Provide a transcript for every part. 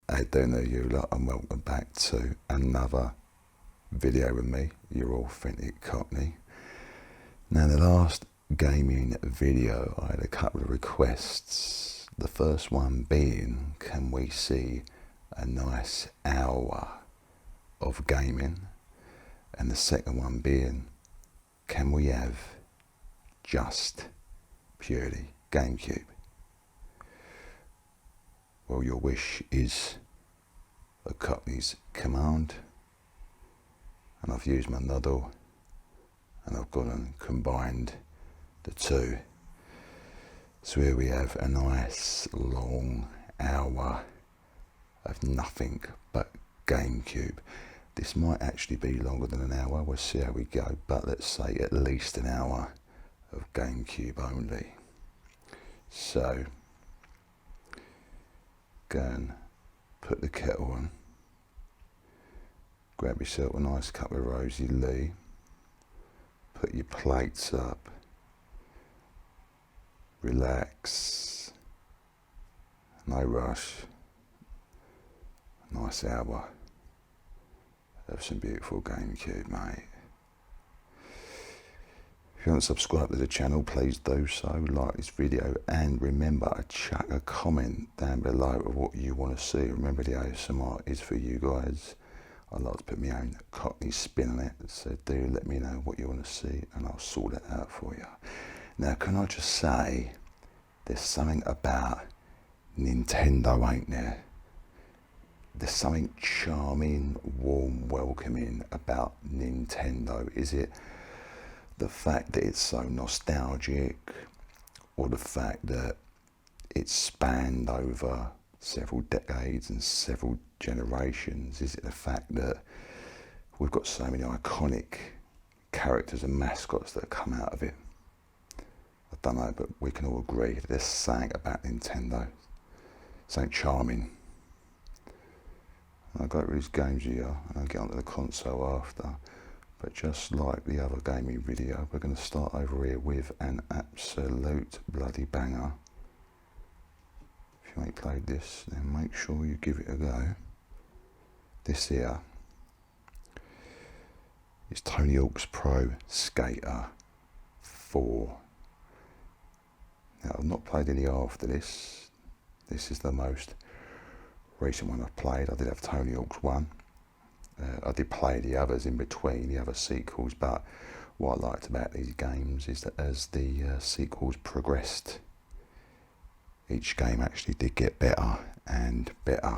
How you doing there, you lot, and welcome back to another video with me, your authentic Cockney. Now, in the last gaming video, I had a couple of requests. The first one being, can we see a nice hour of gaming? And the second one being, can we have just purely GameCube? Well, your wish is a Cockney's command, and I've used my noddle and I've gone and combined the two. So here we have a nice long hour of nothing but GameCube. This might actually be longer than an hour, we'll see how we go, but let's say at least an hour of GameCube only. So go and put the kettle on, grab yourself a nice cup of rosy lee, put your plates up, relax, no rush, nice hour of some beautiful GameCube, mate. If you haven't subscribed to the channel, please do so, like this video, and remember to chuck a comment down below of what you want to see. Remember, the ASMR is for you guys. I like to put my own Cockney spin on it, so do let me know what you want to see and I'll sort it out for you. Now, can I just say, there's something about Nintendo, ain't there? There's something charming, warm, welcoming about Nintendo. Is it the fact that it's so nostalgic, or the fact that it's spanned over several decades and several generations? Is it the fact that we've got so many iconic characters and mascots that have come out of it? I don't know, but we can all agree that there's something about Nintendo, something charming. I'll go through these games here and I'll get onto the console after. But just like the other gaming video, we're going to start over here with an absolute bloody banger. If you ain't played this, then make sure you give it a go. This here is Tony Hawk's Pro Skater 4. Now, I've not played any after this. This is the most recent one I've played. I did have Tony Hawk's 1. I did play the others in between, the other sequels, but what I liked about these games is that as the sequels progressed, each game actually did get better and better.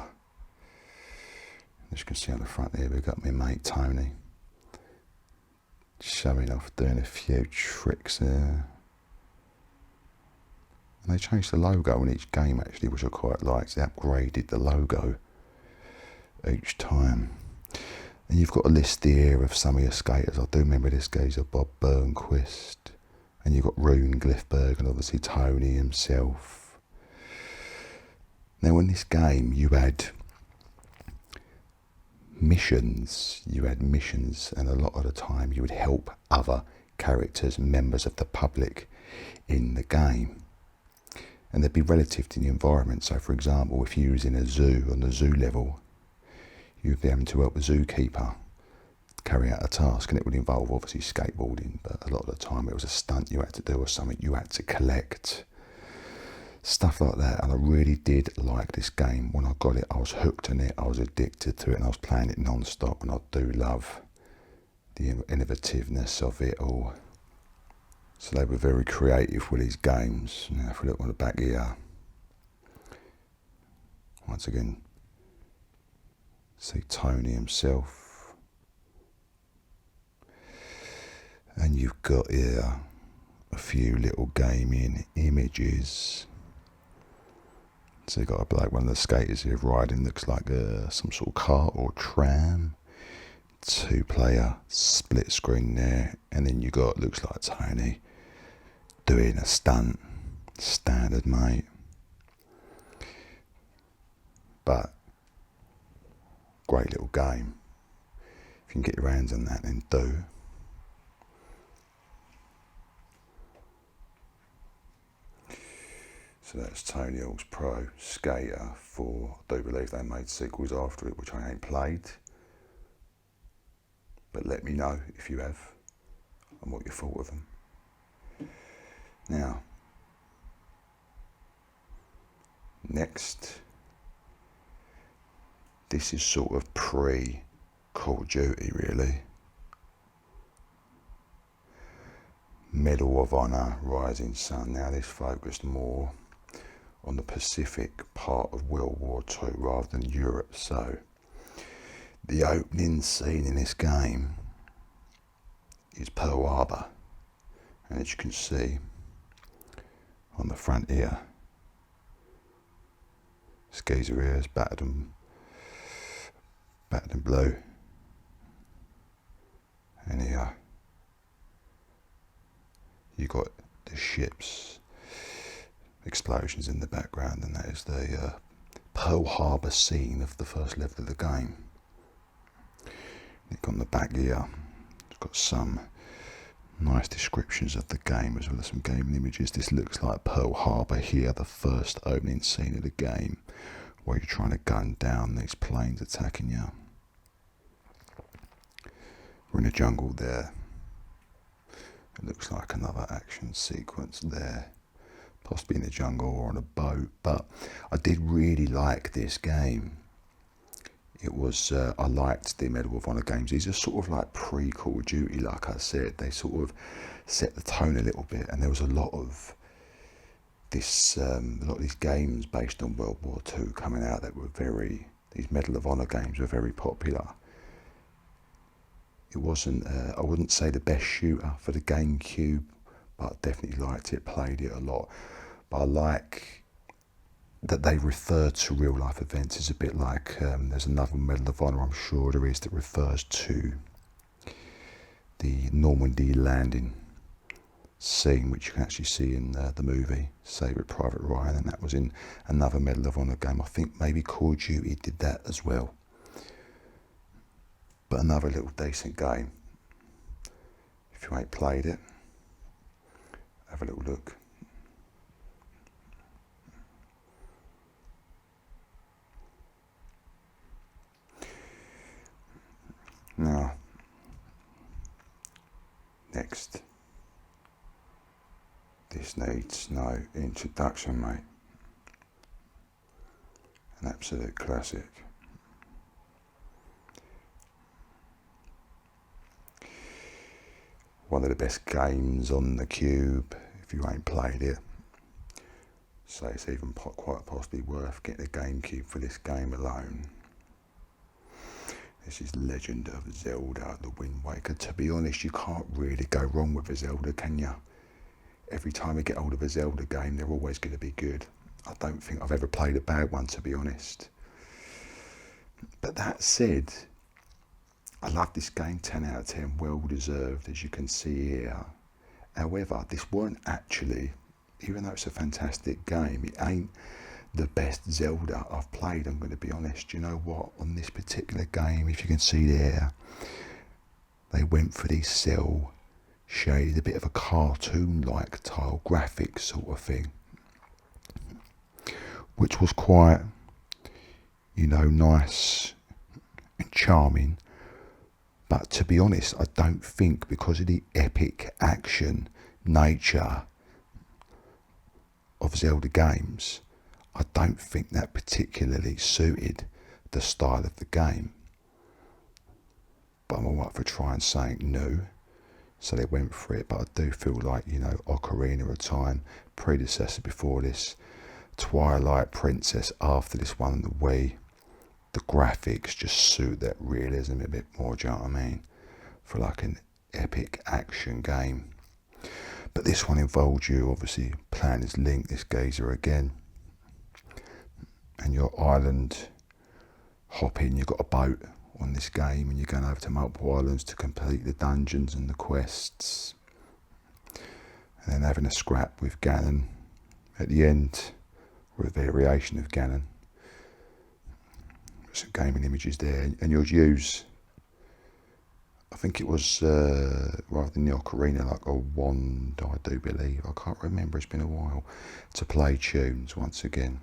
As you can see on the front there, we've got my mate Tony showing off, doing a few tricks there. And they changed the logo in each game actually, which I quite liked. They upgraded the logo each time. And you've got a list here of some of your skaters. I do remember this geezer, Bob Burnquist. And you've got Rune Glifberg and obviously Tony himself. Now, in this game, you had missions. And a lot of the time you would help other characters, members of the public in the game. And they'd be relative to the environment. So, for example, if you was in a zoo, on the zoo level, you'd be able to help the zookeeper carry out a task, and it would involve obviously skateboarding, but a lot of the time it was a stunt you had to do or something you had to collect, stuff like that. And I really did like this game. When I got it, I was hooked on it, I was addicted to it, and I was playing it non-stop, and I do love the innovativeness of it all. So they were very creative with these games. Now, if we look on the back here, once again, see Tony himself, and you've got here a few little gaming images. So you've got a bloke, one of the skaters here riding, looks like some sort of cart or tram. 2-player split screen there, and then you got, looks like Tony doing a stunt. Standard, mate. But great little game. If you can get your hands on that, then do. So that's Tony Hawk's Pro Skater 4. I do believe they made sequels after it, which I ain't played. But let me know if you have and what you thought of them. Now, next, this is sort of pre-Call of Duty really. Medal of Honor, Rising Sun. Now this focused more on the Pacific part of World War II rather than Europe. So the opening scene in this game is Pearl Harbor, and as you can see on the front here, Skeezer ears battered and blue, and here you got the ships explosions in the background, and that is the Pearl Harbor scene of the first level of the game. Look on the back here, it's got some nice descriptions of the game as well as some gaming images. This looks like Pearl Harbor here, the first opening scene of the game, where you're trying to gun down these planes attacking you. We're in a jungle there. It looks like another action sequence there, possibly in the jungle or on a boat. But I did really like this game. It was, I liked the Medal of Honor games. These are sort of like pre-Call of Duty, like I said. They sort of set the tone a little bit, and there was a lot of this, a lot of these games based on World War II coming out that were these Medal of Honor games were very popular. It wasn't, I wouldn't say the best shooter for the GameCube, but I definitely liked it, played it a lot. But I like that they refer to real life events. It's a bit like, there's another Medal of Honor, I'm sure there is, that refers to the Normandy landing scene, which you can actually see in the movie Saving Private Ryan, and that was in another Medal of Honor game. I think maybe Call of Duty did that as well. But another little decent game. If you ain't played it, have a little look. Now, next. This needs no introduction, mate. An absolute classic. One of the best games on the Cube, if you ain't played it. So it's even quite possibly worth getting a GameCube for this game alone. This is Legend of Zelda, The Wind Waker. To be honest, you can't really go wrong with a Zelda, can you? Every time we get hold of a Zelda game, they're always going to be good. I don't think I've ever played a bad one, to be honest. But that said, I love this game, 10 out of 10, well deserved, as you can see here. However, this weren't actually, even though it's a fantastic game, it ain't the best Zelda I've played, I'm going to be honest. You know what, on this particular game, if you can see there, they went for these cell shaded, a bit of a cartoon-like tile graphics sort of thing, which was quite, nice and charming. But to be honest, I don't think, because of the epic action nature of Zelda games, I don't think that particularly suited the style of the game. But I'm alright for trying something new, so they went for it. But I do feel like, Ocarina of Time, predecessor before this, Twilight Princess after this one, the Wii, the graphics just suit that realism a bit more, do you know what I mean? For like an epic action game. But this one involved you obviously playing as Link, this geezer again. And your island hopping, you've got a boat on this game, and you're going over to multiple islands to complete the dungeons and the quests. And then having a scrap with Ganon at the end, or a variation of Ganon. Some gaming images there, and you'll use I think it was rather than the ocarina, like a wand, I do believe. I can't remember, it's been a while, to play tunes once again.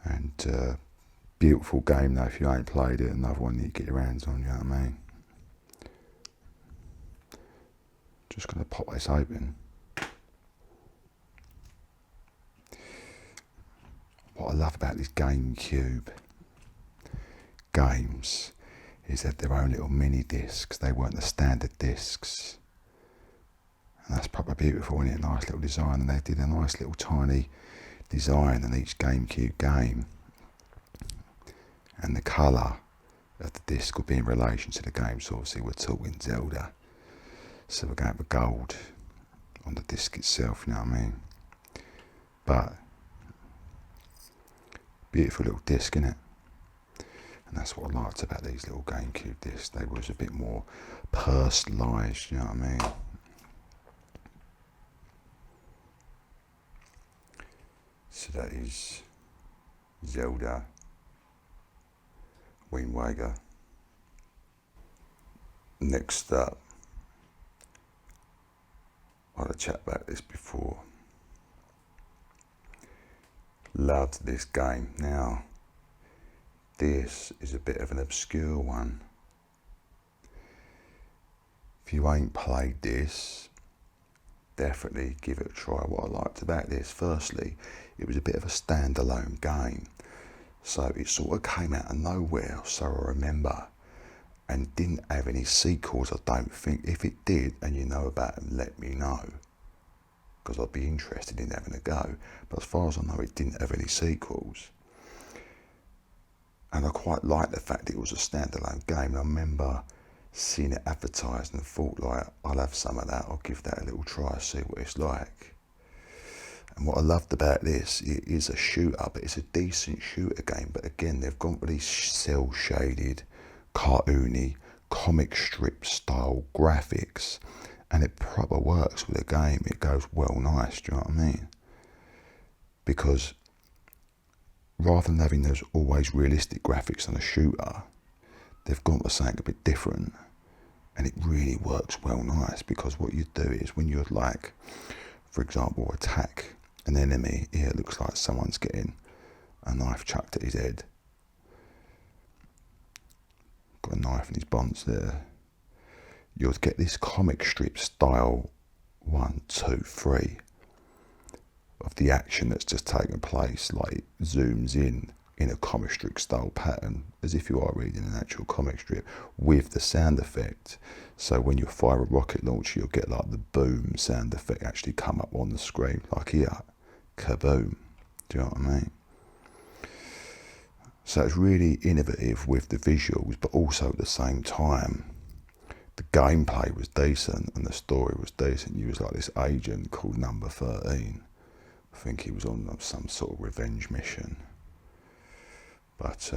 And beautiful game though, if you ain't played it, another one that you get your hands on, you know what I mean? Just going to pop this open. What I love about these GameCube games is that their own little mini discs. They weren't the standard discs. And that's proper beautiful, isn't it? Nice little design. And they did a nice little tiny design on each GameCube game. And the colour of the disc will be in relation to the game. So obviously we're talking Zelda. So we're going for gold on the disc itself, you know what I mean? But beautiful little disc, innit? And that's what I liked about these little GameCube discs. They was a bit more personalised, you know what I mean? So that is Zelda Wind Waker. Next up, I had a chat about this before. Loved this game. Now, this is a bit of an obscure one. If you ain't played this, definitely give it a try. What I liked about this, firstly, it was a bit of a standalone game. So it sort of came out of nowhere, so I remember, and didn't have any sequels, I don't think. If it did, and you know about them, let me know, because I'd be interested in having a go. But as far as I know, it didn't have any sequels. And I quite liked the fact that it was a standalone game. And I remember seeing it advertised and thought, like, I'll have some of that, I'll give that a little try, see what it's like. And what I loved about this, it is a shooter, but it's a decent shooter game. But again, they've gone for these cel-shaded, cartoony, comic strip style graphics. And it proper works with the game. It goes well nice, do you know what I mean? Because rather than having those always realistic graphics on a shooter, they've gone for something a bit different. And it really works well nice, because what you do is when you'd like, for example, attack an enemy, here it looks like someone's getting a knife chucked at his head. Got a knife in his bonds there. You'll get this comic strip style 1, 2, 3 of the action that's just taken place, like it zooms in a comic strip style pattern, as if you are reading an actual comic strip, with the sound effect. So when you fire a rocket launcher, you'll get like the boom sound effect actually come up on the screen, like here, kaboom. Do you know what I mean? So it's really innovative with the visuals, but also at the same time, the gameplay was decent and the story was decent. You was like this agent called Number 13. I think he was on some sort of revenge mission. But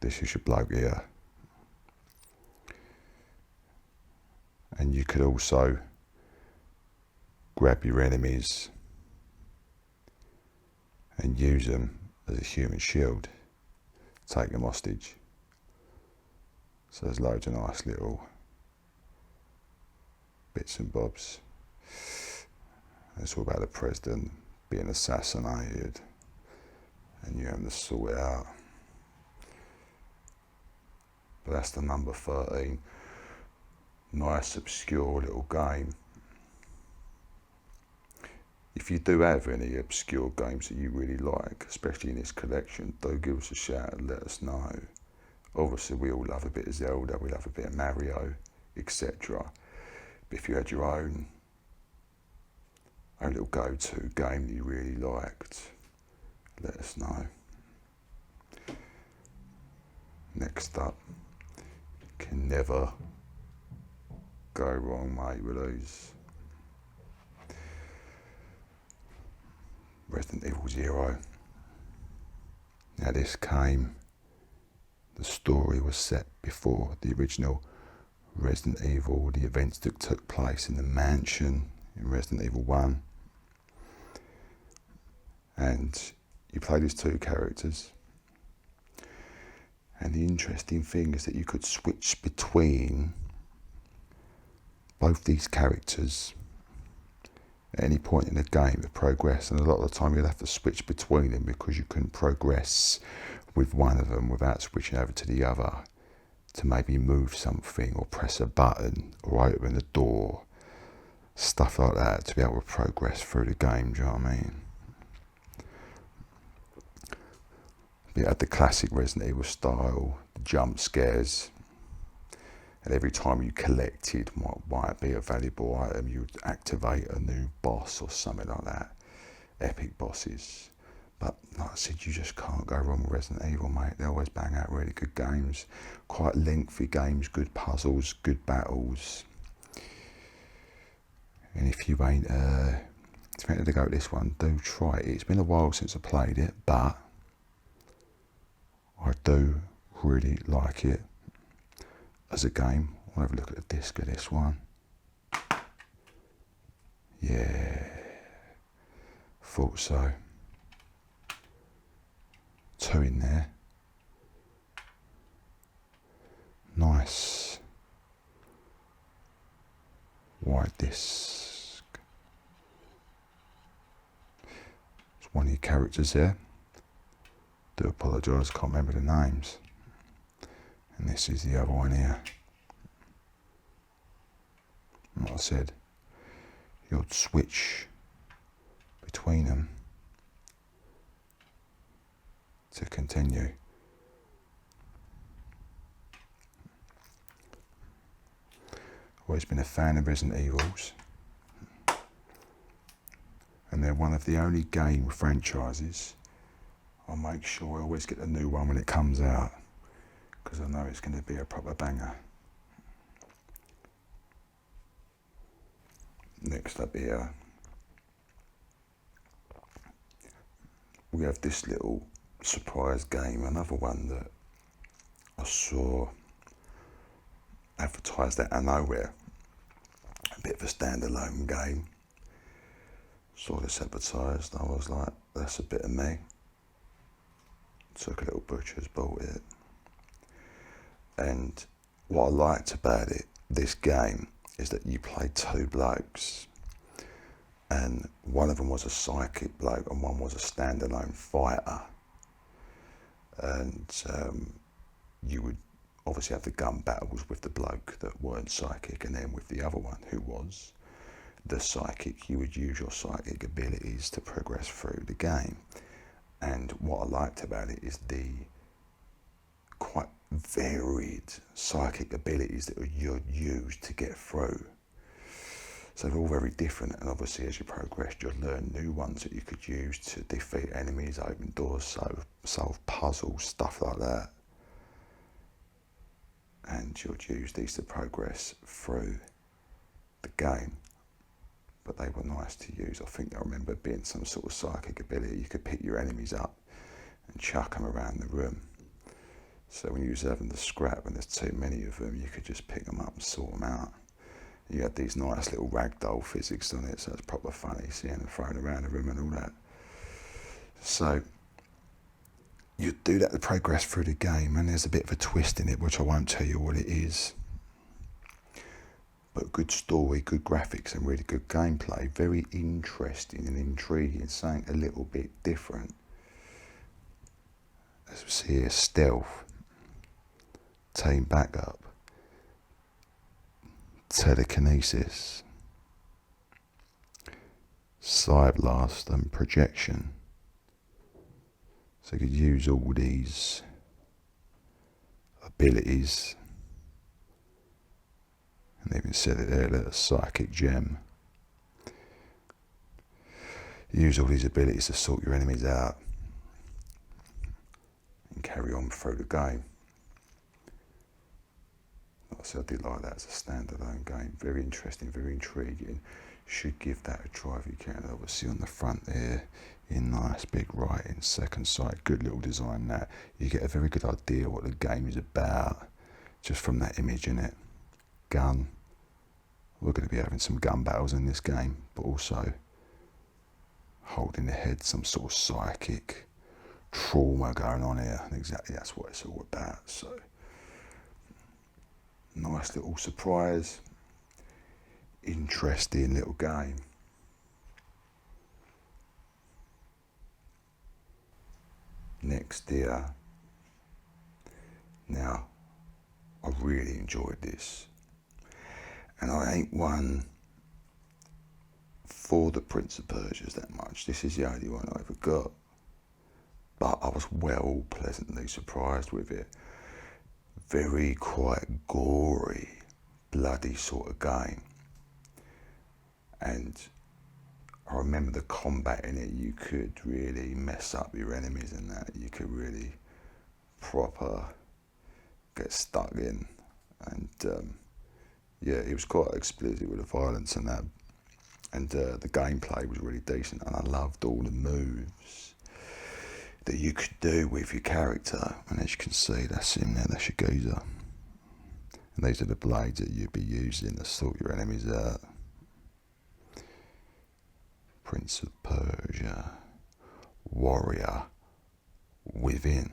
this is your bloke here. And you could also grab your enemies and use them as a human shield, take them hostage. So there's loads of nice little bits and bobs. It's all about the president being assassinated and you having to sort it out. But that's the Number 13. Nice obscure little game. If you do have any obscure games that you really like, especially in this collection, do give us a shout and let us know. Obviously we all love a bit of Zelda, we love a bit of Mario, etc. But if you had your own little go-to game that you really liked, let us know. Next up, can never go wrong, mate, with these. Resident Evil 0. Now this came, the story was set before the original Resident Evil. The events that took place in the mansion in Resident Evil 1. And you play these two characters. And the interesting thing is that you could switch between both these characters at any point in the game to progress, and a lot of the time you'll have to switch between them because you couldn't progress with one of them without switching over to the other to maybe move something or press a button or open a door, stuff like that, to be able to progress through the game. Do you know what I mean? It had the classic Resident Evil style, jump scares, and every time you collected what might be a valuable item, you'd activate a new boss or something like that. Epic bosses. But like I said, you just can't go wrong with Resident Evil, mate. They always bang out really good games. Quite lengthy games, good puzzles, good battles. And if you ain't expected to go to this one, do try it. It's been a while since I played it, but I do really like it as a game. I'll have a look at the disc of this one. Yeah, thought so. 2 in there. Nice white disc. There's one of your characters there. Do apologise, can't remember the names. And this is the other one here. And like I said, you'll switch between them to continue. Always been a fan of Resident Evils, and they're one of the only game franchises I make sure I always get the new one when it comes out, because I know it's going to be a proper banger. Next up here, we have this little surprise game, another one that I saw advertised out of nowhere, a bit of a standalone game. Saw this advertised, I was like, that's a bit of me. Took a little butcher's, bought it. And what I liked about it, this game, is that you play 2 blokes, and one of them was a psychic bloke and one was a standalone fighter. And you would obviously have the gun battles with the bloke that weren't psychic, and then with the other one who was the psychic, you would use your psychic abilities to progress through the game. And what I liked about it is the quite varied psychic abilities that you'd use to get through. So they're all very different, and obviously as you progress, you'll learn new ones that you could use to defeat enemies, open doors, solve puzzles, stuff like that. And you'll use these to progress through the game. But they were nice to use. I think I remember being some sort of psychic ability. You could pick your enemies up and chuck them around the room. So when you was having the scrap and there's too many of them, you could just pick them up and sort them out. You had these nice little ragdoll physics on it, so it's proper funny seeing them thrown around the room and all that. So you do that to progress through the game, and there's a bit of a twist in it, which I won't tell you what it is. But good story, good graphics, and really good gameplay. Very interesting and intriguing, something a little bit different. As we see here, stealth, team backup, telekinesis, side blast and projection. So you could use all these abilities. And they even said it there, that a psychic gem. Use all these abilities to sort your enemies out and carry on through the game. Like I said, I did like that as a standalone game. Very interesting, very intriguing. Should give that a try if you can. Obviously on the front there, in nice big writing, second sight, good little design that. You get a very good idea what the game is about just from that image in it. Gun. We're going to be having some gun battles in this game, but also holding the head some sort of psychic trauma going on here, and exactly that's what it's all about. So, nice little surprise, interesting little game. Next here. Now, I really enjoyed this, and I ain't one for the Prince of Persia's that much. This is the only one I ever got, but I was well pleasantly surprised with it. Very quite gory, bloody sort of game, and I remember the combat in it. You could really mess up your enemies in that. You could really proper get stuck in, and yeah, it was quite explicit with the violence and that, and the gameplay was really decent, and I loved all the moves that you could do with your character. And as you can see, that's him there, that's your geezer, and these are the blades that you'd be using to sort your enemies out. Prince of Persia, warrior within,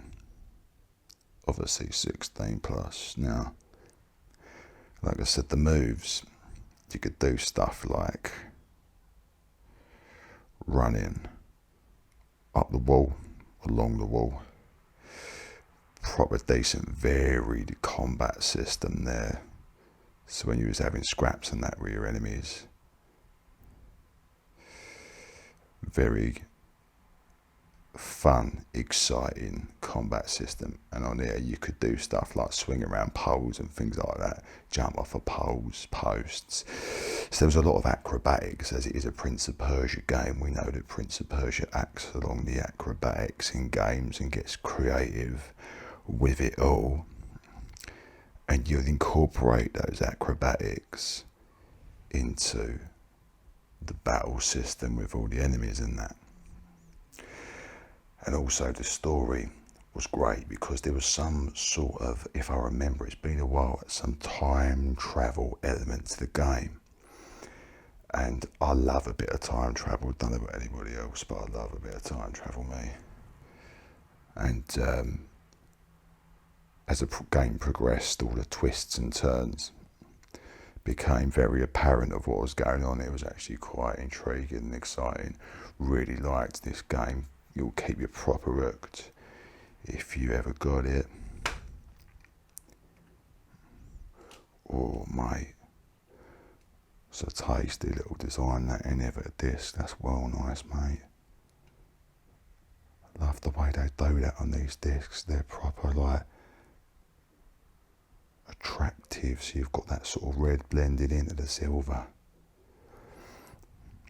obviously 16 plus. Now, like I said, the moves, you could do stuff like running up the wall, along the wall. Proper decent varied combat system there. So when you was having scraps and that with your enemies, very fun, exciting combat system. And on there you could do stuff like swing around poles and things like that, jump off of posts. So there was a lot of acrobatics, as it is a Prince of Persia game. We know that Prince of Persia acts along the acrobatics in games and gets creative with it all, and you'll incorporate those acrobatics into the battle system with all the enemies and that. And also the story was great because there was some sort of, if I remember, it's been a while, some time travel element to the game. And I love a bit of time travel. Don't know about anybody else, but I love a bit of time travel, me. And as the game progressed, all the twists and turns became very apparent of what was going on. It was actually quite intriguing and exciting. Really liked this game. You'll keep you proper hooked if you ever got it. Oh mate, it's a tasty little design, that ain't ever a disc. That's well nice, mate. I love the way they do that on these discs. They're proper like attractive, so you've got that sort of red blended into the silver.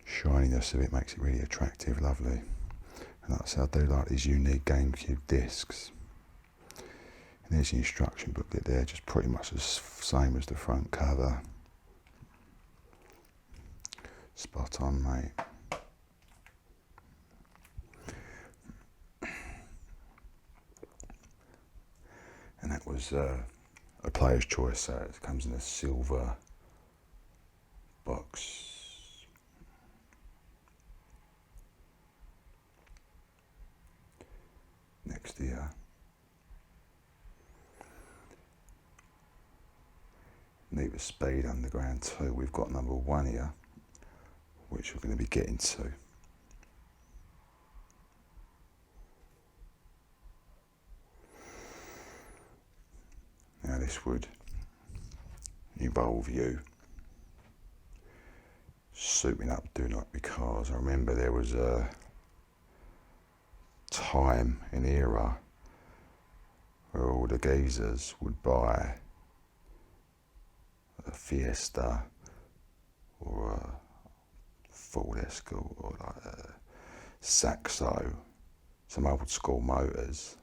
Shininess of it makes it really attractive, lovely. And like I said, I do like these unique GameCube discs. And there's the instruction booklet there, just pretty much the same as the front cover. Spot on, mate. And that was a player's choice, so it comes in a silver box. Next here, Need for Speed Underground 2. We've got number 1 here, which we're going to be getting to. Now this would involve you suiting up, doing up your cars. I remember there was a time, an era, where all the geezers would buy a Fiesta or a Ford Escort or like a Saxo, some old school motors,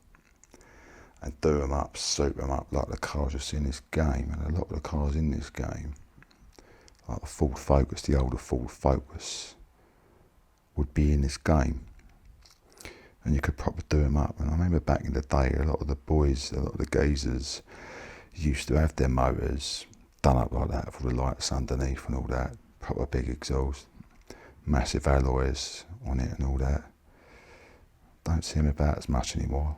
and do them up, suit them up like the cars you see in this game. And a lot of the cars in this game, like the Ford Focus, the older Ford Focus, would be in this game. And you could probably do them up. And I remember back in the day, a lot of the boys, a lot of the geezers used to have their motors done up like that, with all the lights underneath and all that, proper big exhaust, massive alloys on it and all that. Don't see them about as much anymore.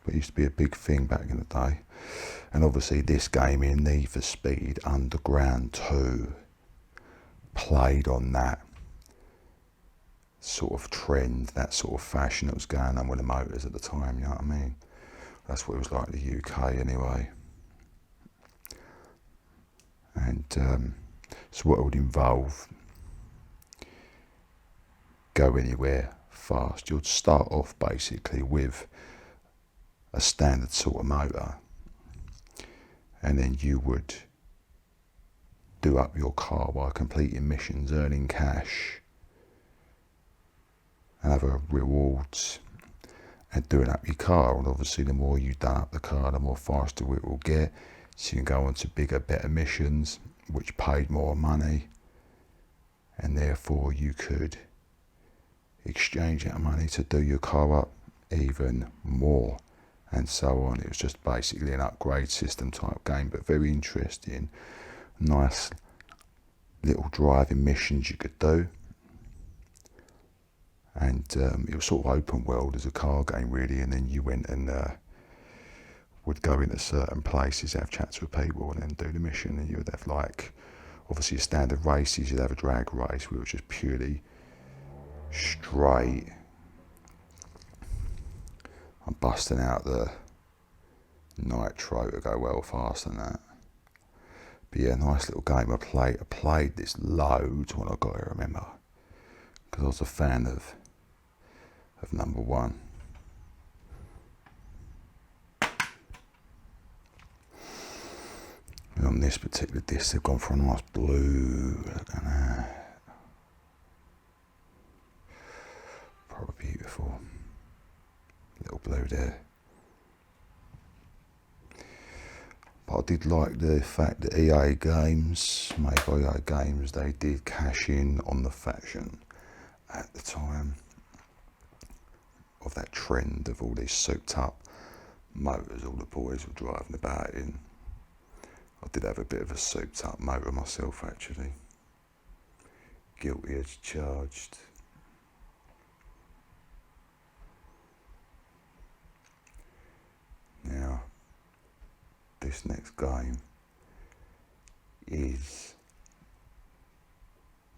But it used to be a big thing back in the day. And obviously this game here, Need for Speed Underground 2, played on that sort of trend, that sort of fashion that was going on with the motors at the time, you know what I mean? That's what it was like in the UK anyway. And so what it would involve, go anywhere fast. You'd start off basically with a standard sort of motor, and then you would do up your car by completing missions, earning cash and other rewards, and doing up your car. And obviously the more you done up the car, the more faster it will get, so you can go on to bigger, better missions which paid more money, and therefore you could exchange that money to do your car up even more, and so on. It was just basically an upgrade system type game, but very interesting. Nice little driving missions you could do, and it was sort of open world as a car game really, and then you went and would go into certain places, have chats with people, and then do the mission. And you would have, like, obviously standard races. You'd have a drag race which was just purely straight. I'm busting out the nitro to go well faster than that. But yeah, nice little game. I played this loads when I got here, I remember, because I was a fan of number one. And on this particular disc, they've gone for a nice blue. Probably beautiful. Little blue there. But I did like the fact that EA Games, made by EA Games, they did cash in on the fashion at the time of that trend of all these souped up motors all the boys were driving about in. I did have a bit of a souped up motor myself actually. Guilty as charged. Now, this next game is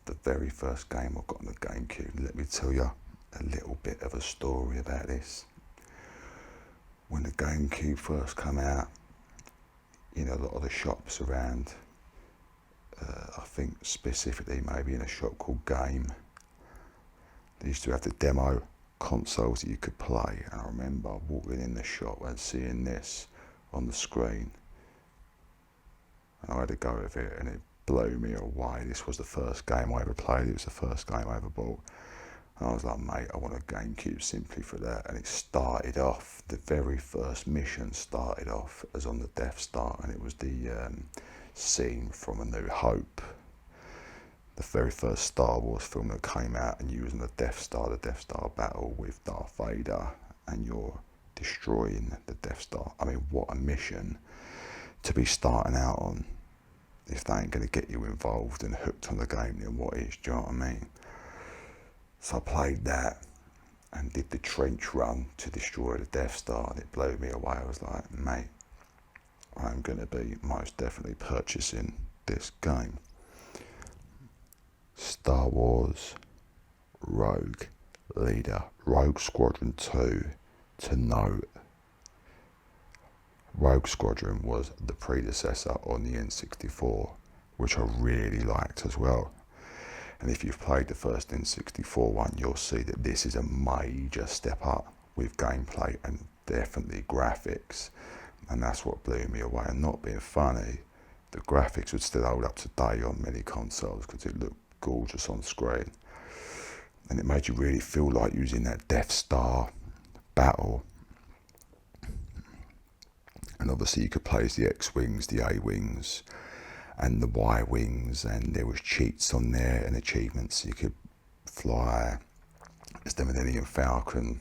the very first game I got on the GameCube. Let me tell you a little bit of a story about this. When the GameCube first came out, you know, a lot of the shops around, I think specifically maybe in a shop called Game, they used to have the demo consoles that you could play. And I remember walking in the shop and seeing this on the screen, and I had a go of it, and it blew me away. This was the first game I ever played. It was the first game I ever bought. And I was like, mate, I want a GameCube simply for that. And it started off, the very first mission started off as on the Death Star, and it was the scene from A New Hope, the very first Star Wars film that came out, and you was on the Death Star battle with Darth Vader, and you're destroying the Death Star. I mean, what a mission to be starting out on. If they ain't going to get you involved and hooked on the game, then what is, do you know what I mean? So I played that and did the trench run to destroy the Death Star, and it blew me away. I was like, mate, I'm going to be most definitely purchasing this game. Star Wars Rogue Leader, Rogue Squadron 2, to note. Rogue Squadron was the predecessor on the N64, which I really liked as well. And if you've played the first N64 one, you'll see that this is a major step up with gameplay and definitely graphics. And that's what blew me away. And not being funny, the graphics would still hold up today on many consoles because it looked gorgeous on screen. And it made you really feel like you was in that Death Star battle. And obviously you could play as the X-Wings, the A-Wings, and the Y-Wings, and there was cheats on there and achievements. You could fly as the Millennium Falcon,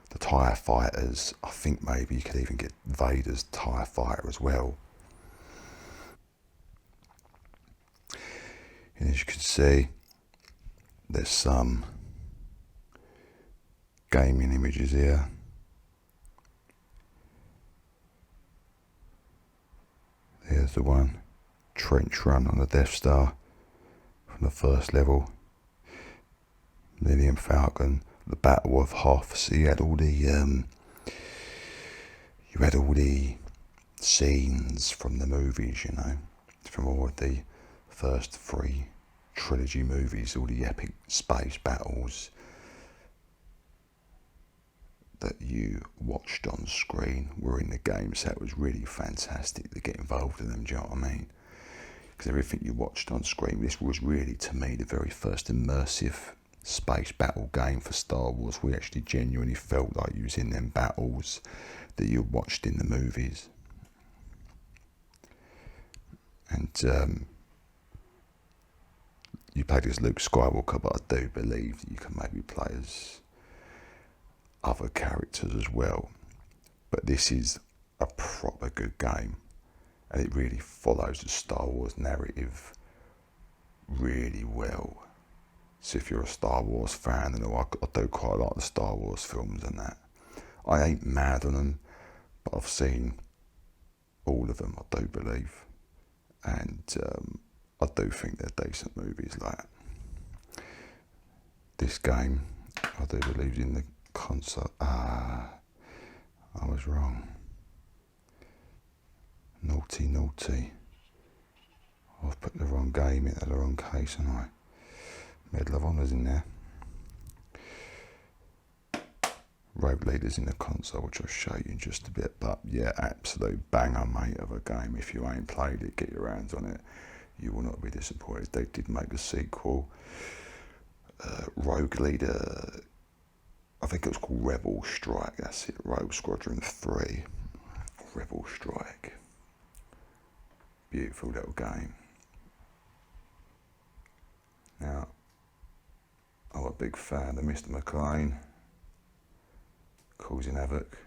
the TIE fighters. I think maybe you could even get Vader's TIE fighter as well. And as you can see, there's some gaming images here. There's the one, trench run on the Death Star from the first level. Millennium Falcon, the Battle of Hoth. So you had all the scenes from the movies, you know, from all of the first 3 trilogy movies, all the epic space battles that you watched on screen were in the game. So it was really fantastic to get involved in them, do you know what I mean? Because everything you watched on screen, this was really, to me, the very first immersive space battle game for Star Wars. We actually genuinely felt like you was in them battles that you watched in the movies. And you played as Luke Skywalker, but I do believe that you can maybe play as other characters as well. But this is a proper good game, and it really follows the Star Wars narrative really well. So if you're a Star Wars fan, and I do quite a lot of the Star Wars films and that, I ain't mad on them, but I've seen all of them, I do believe, and I do think they're decent movies. Like this game, I do believe in the console. I was wrong. Naughty. I've put the wrong game into the wrong case, and I Medal of Honor's in there. Rogue Leader's in the console, which I'll show you in just a bit. But yeah, absolute banger, mate, of a game. If you ain't played it, get your hands on it. You will not be disappointed. They did make a sequel. Rogue Leader, I think it was called Rebel Strike. That's it. Rogue Squadron 3. Rebel Strike. Beautiful little game. Now, I'm a big fan of Mr. McClane, causing havoc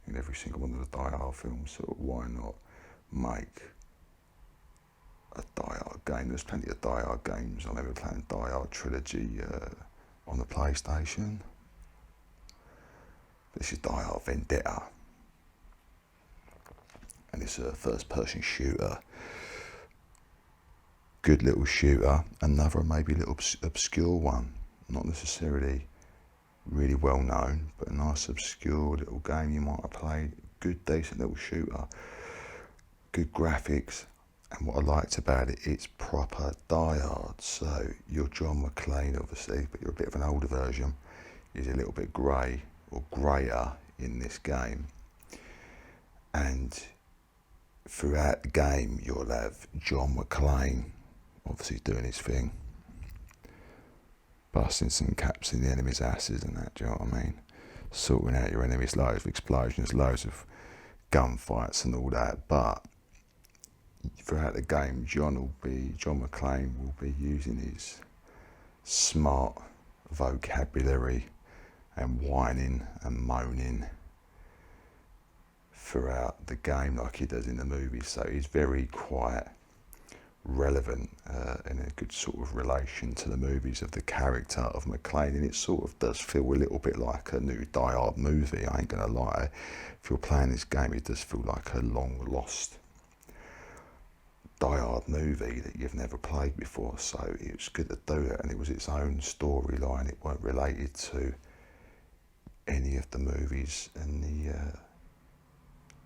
in every single one of the Die Hard films, so why not make a Die Hard game? There's plenty of Die Hard games. I remember playing Die Hard Trilogy on the PlayStation. This is Die Hard Vendetta, and it's a first-person shooter. Good little shooter. Another maybe a little obscure one, not necessarily really well known, but a nice obscure little game you might have played. Good, decent little shooter. Good graphics, and what I liked about it, it's proper Die Hard. So you're John McClane, obviously, but you're a bit of an older version. He's a little bit grey or greyer in this game, and throughout the game you'll have John McClane obviously doing his thing, busting some caps in the enemy's asses and that, do you know what I mean? Sorting out your enemies, loads of explosions, loads of gunfights and all that. But throughout the game, John McClane will be using his smart vocabulary and whining and moaning throughout the game like he does in the movie. So he's very quite relevant in a good sort of relation to the movies of the character of McClane, and it sort of does feel a little bit like a new Die Hard movie. I ain't gonna lie, if you're playing this game, it does feel like a long lost Die Hard movie that you've never played before. So it was good to do it, and it was its own storyline. It weren't related to any of the movies, and the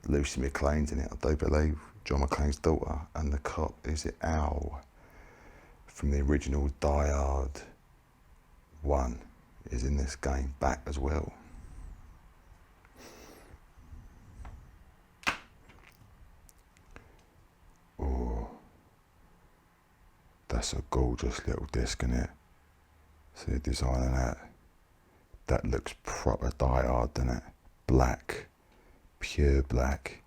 Lucy McClane's in it, I do believe, John McClane's daughter, and the cop, is it Al, from the original Die Hard 1, is in this game back as well. Oh, that's a gorgeous little disc, isn't it? See the design of that? That looks proper Die Hard, doesn't it? Black, pure black,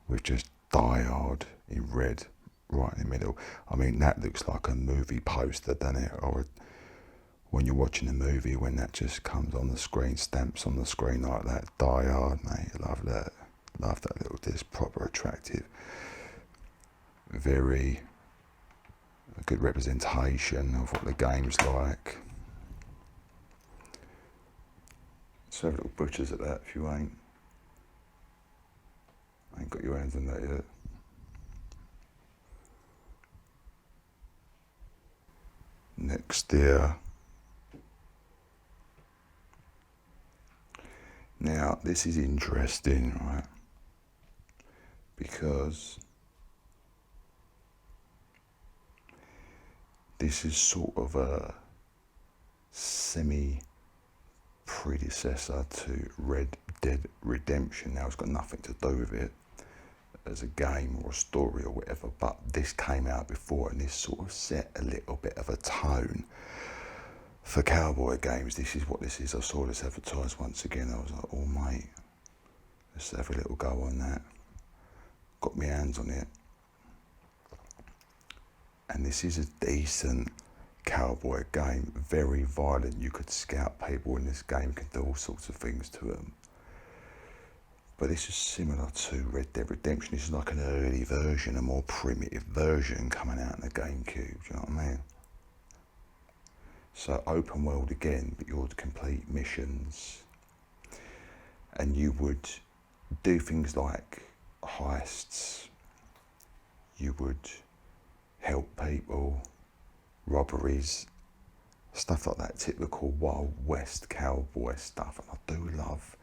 with just Die Hard in red right in the middle. I mean, that looks like a movie poster, doesn't it? Or when you're watching a movie, when that just comes on the screen, stamps on the screen like that. Die Hard, mate. Love that. Love that little disc. Proper attractive. Very good representation of what the game's like. So have little butchers at that if you ain't got your hands on that yet. Next there. Now this is interesting, right? Because this is sort of a semi-predecessor to Red Dead Redemption. Now it's got nothing to do with it as a game or a story or whatever, but this came out before and this sort of set a little bit of a tone for cowboy games. This is what this is. I saw this advertised once again. I was like, oh mate, let's have a little go on that. Got my hands on it. And this is a decent cowboy game, very violent. You could scout people in this game, you could do all sorts of things to them. But this is similar to Red Dead Redemption. This is like an early version, a more primitive version coming out in the GameCube, do you know what I mean? So open world again, but you would complete missions. And you would do things like heists. You would help people, robberies, stuff like that, typical Wild West cowboy stuff. And I do love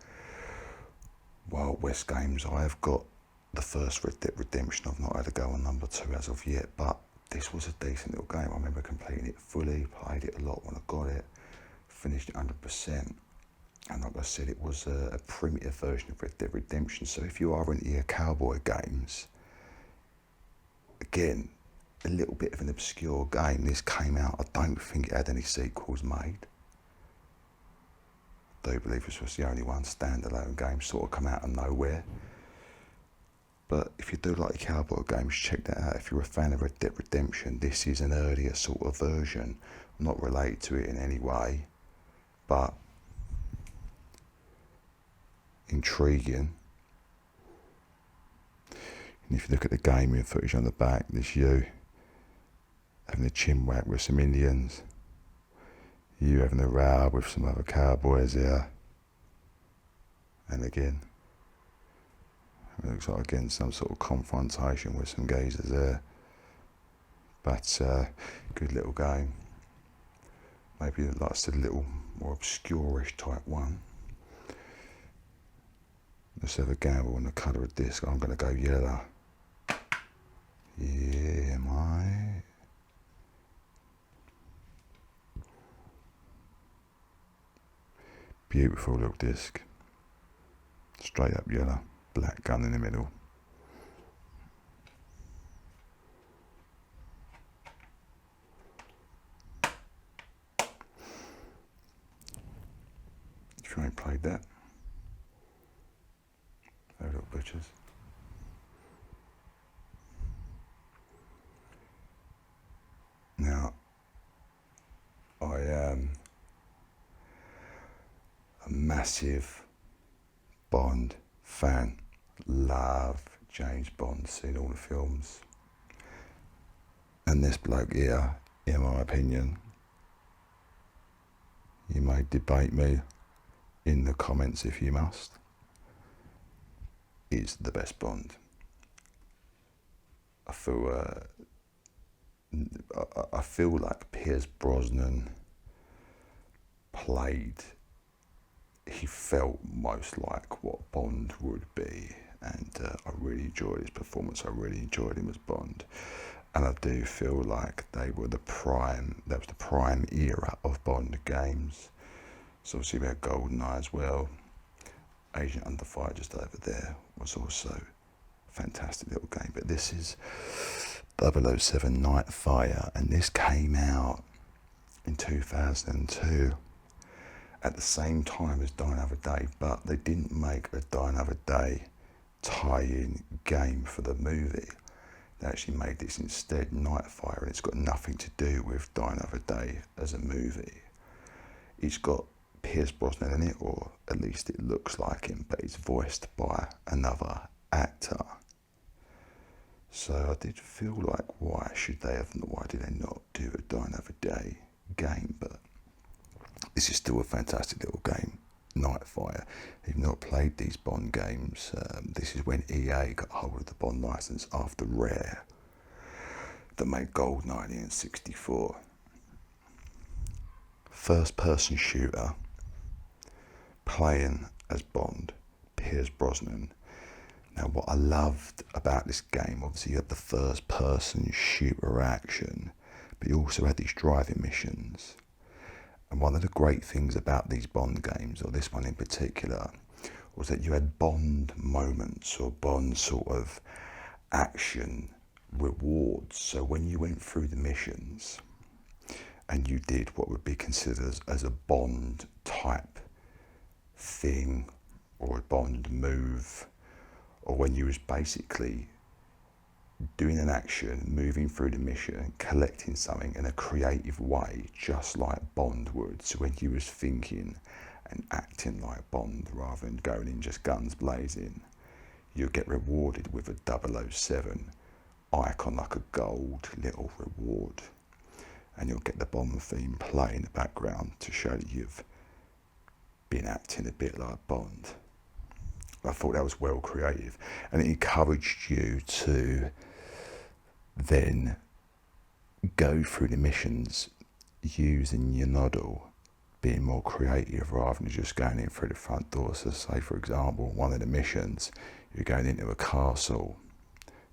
Wild West games. I have got the first Red Dead Redemption. I've not had a go on number 2 as of yet, but this was a decent little game. I remember completing it fully, played it a lot when I got it, finished it 100%. And like I said, it was a primitive version of Red Dead Redemption. So if you are into your cowboy games, again, a little bit of an obscure game. This came out, I don't think it had any sequels made. I do believe this was the only one standalone game, sort of come out of nowhere. But if you do like cowboy games, check that out. If you're a fan of Red Dead Redemption, this is an earlier sort of version. I'm not related to it in any way, but intriguing. And if you look at the gaming footage on the back, there's you having a chin whack with some Indians, you having a row with some other cowboys here, and again, it looks like again some sort of confrontation with some geezers there. But good little game. Maybe like I said, a little more obscure-ish type one. Let's have a gamble on the colour of disc. I'm going to go yellow. Yeah, mate. Beautiful little disc. Straight up yellow. Black gun in the middle. If you ain't played that, those little bitches. Now, I am a massive Bond fan. Love James Bond, seen all the films. And this bloke here, in my opinion, you may debate me in the comments if you must, is the best Bond. I feel like Pierce Brosnan he felt most like what Bond would be, and I really enjoyed his performance. I really enjoyed him as Bond, and I do feel like that was the prime era of Bond games. So obviously we had GoldenEye as well. Agent Under Fire just over there was also a fantastic little game, but this is 007 Nightfire, and this came out in 2002 at the same time as Die Another Day, but they didn't make a Die Another Day tie-in game for the movie. They actually made this instead, Nightfire, and it's got nothing to do with Die Another Day as a movie. It's got Pierce Brosnan in it, or at least it looks like him, but it's voiced by another actor. So I did feel like, why did they not do a Die Another Day game? But this is still a fantastic little game. Nightfire. If you've not played these Bond games, this is when EA got hold of the Bond license after Rare that made GoldenEye in 64. First person shooter, playing as Bond, Pierce Brosnan. Now what I loved about this game, obviously you had the first person shooter action, but you also had these driving missions. And one of the great things about these Bond games, or this one in particular, was that you had Bond moments or Bond sort of action rewards. So when you went through the missions and you did what would be considered as a Bond type thing or a Bond move, or when you was basically doing an action, moving through the mission, collecting something in a creative way, just like Bond would. So when you was thinking and acting like Bond rather than going in just guns blazing, you'll get rewarded with a 007 icon, like a gold little reward. And you'll get the Bond theme play in the background to show that you've been acting a bit like Bond. I thought that was well creative, and it encouraged you to then go through the missions using your noddle, being more creative rather than just going in through the front door. So say for example, one of the missions, you're going into a castle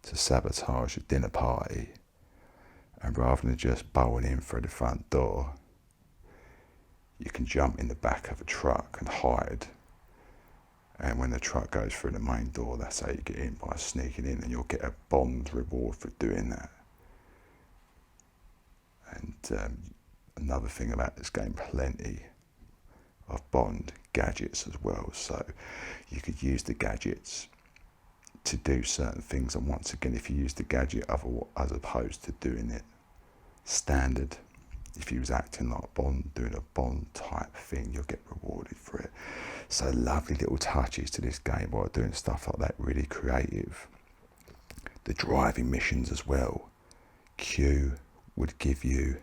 to sabotage a dinner party, and rather than just bowling in through the front door, you can jump in the back of a truck and hide. And when the truck goes through the main door, that's how you get in, by sneaking in, and you'll get a Bond reward for doing that. And another thing about this game, plenty of Bond gadgets as well. So you could use the gadgets to do certain things. And once again, if you use the gadget as opposed to doing it standard, if you was acting like Bond, doing a Bond type thing, you'll get rewarded for it. So lovely little touches to this game by doing stuff like that, really creative. The driving missions as well. Q would give you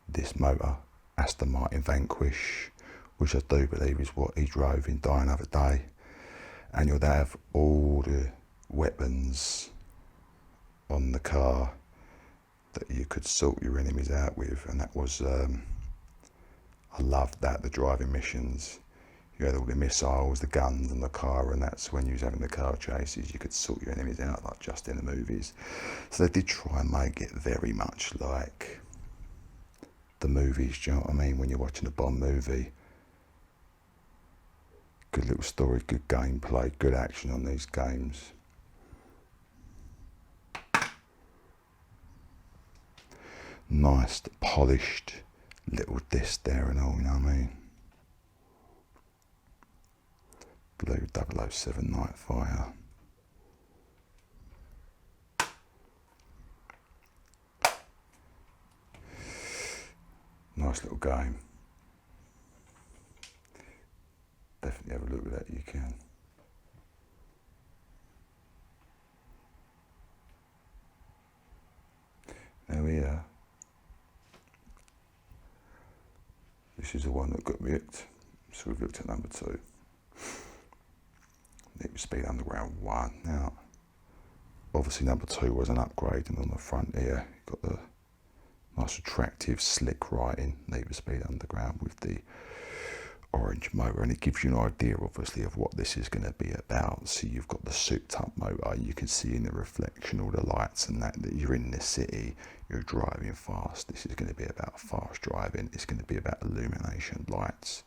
this motor, Aston Martin Vanquish, which I do believe is what he drove in Die Another Day. And you'll have all the weapons on the car that you could sort your enemies out with, and that was, I loved that, the driving missions. You had all the missiles, the guns and the car, and that's when you was having the car chases, you could sort your enemies out like just in the movies. So they did try and make it very much like the movies, do you know what I mean? When you're watching a Bond movie, good little story, good gameplay, good action on these games. Nice, polished little disc there and all, you know what I mean? Blue 007 Nightfire. Nice little game. Definitely have a look at that, you can. Now here, this is the one that got me hooked. So we've looked at number 2. Need for Speed Underground 1. Now, obviously number 2 was an upgrade, and on the front here, you've got the nice attractive slick writing, Need for Speed Underground, with the orange motor, and it gives you an idea obviously of what this is going to be about. So you've got the souped up motor, you can see in the reflection all the lights and that you're in the city, you're driving fast. This is going to be about fast driving, it's going to be about illumination, lights,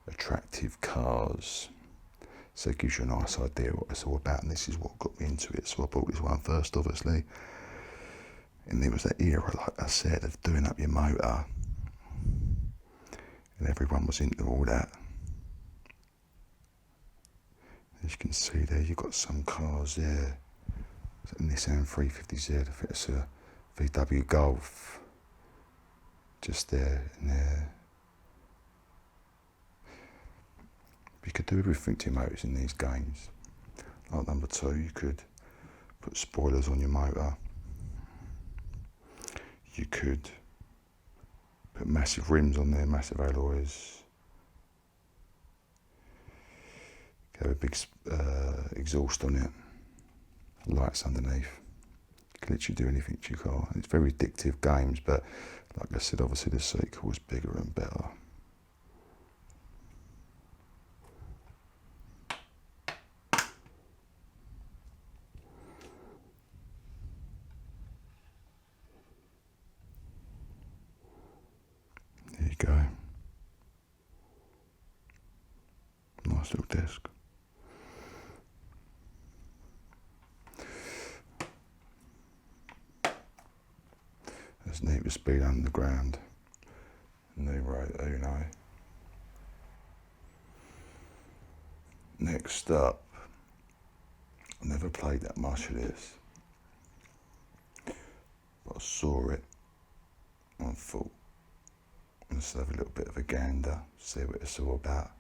attractive cars. So it gives you a nice idea what it's all about, and this is what got me into it. So I bought this one first, obviously, and there was that era, like I said, of doing up your motor, and everyone was into all that. As you can see there, you've got some cars there. It's a Nissan 350Z, I think it's a VW Golf, just there and there. You could do everything to your motors in these games. Like number 2, you could put spoilers on your motor. You could put massive rims on there, massive alloys. Have a big exhaust on it, lights underneath. You can literally do anything to your car. It's very addictive games, but like I said, obviously the sequel was bigger and better. There you go. Nice little desk. There's Need for Speed Underground. Numero uno. Next up, I never played that much of this, but I saw it and thought, let's have a little bit of a gander, see what it's all about.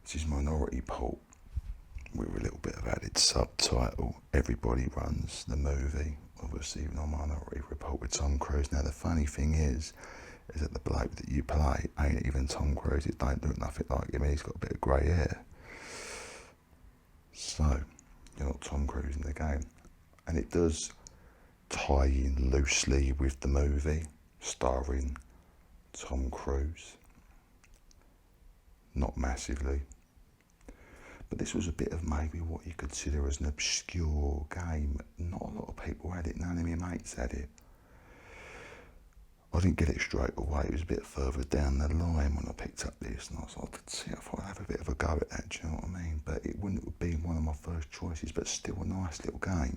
This is Minority Report with a little bit of added subtitle. Everybody runs the movie, obviously even on Minority Report with Tom Cruise. Now the funny thing is that the bloke that you play ain't even Tom Cruise. It don't look nothing like him. He's got a bit of grey hair. So, you're not Tom Cruise in the game. And it does tie in loosely with the movie, starring Tom Cruise. Not massively. But this was a bit of maybe what you consider as an obscure game. Not a lot of people had it. None of my mates had it. I didn't get it straight away. It was a bit further down the line when I picked up this, and I was like, I thought I'd have a bit of a go at that, do you know what I mean? But it wouldn't have been one of my first choices, but still a nice little game.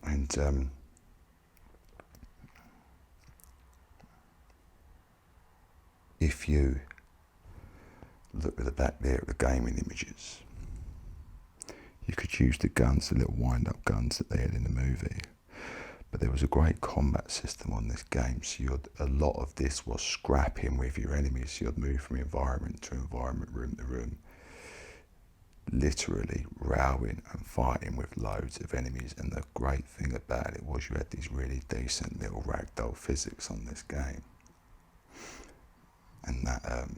And if you look at the back there at the gaming images, you could use the guns, the little wind-up guns that they had in the movie. But there was a great combat system on this game, so a lot of this was scrapping with your enemies. So you'd move from environment to environment, room to room, literally rowing and fighting with loads of enemies. And the great thing about it was you had these really decent little ragdoll physics on this game. And that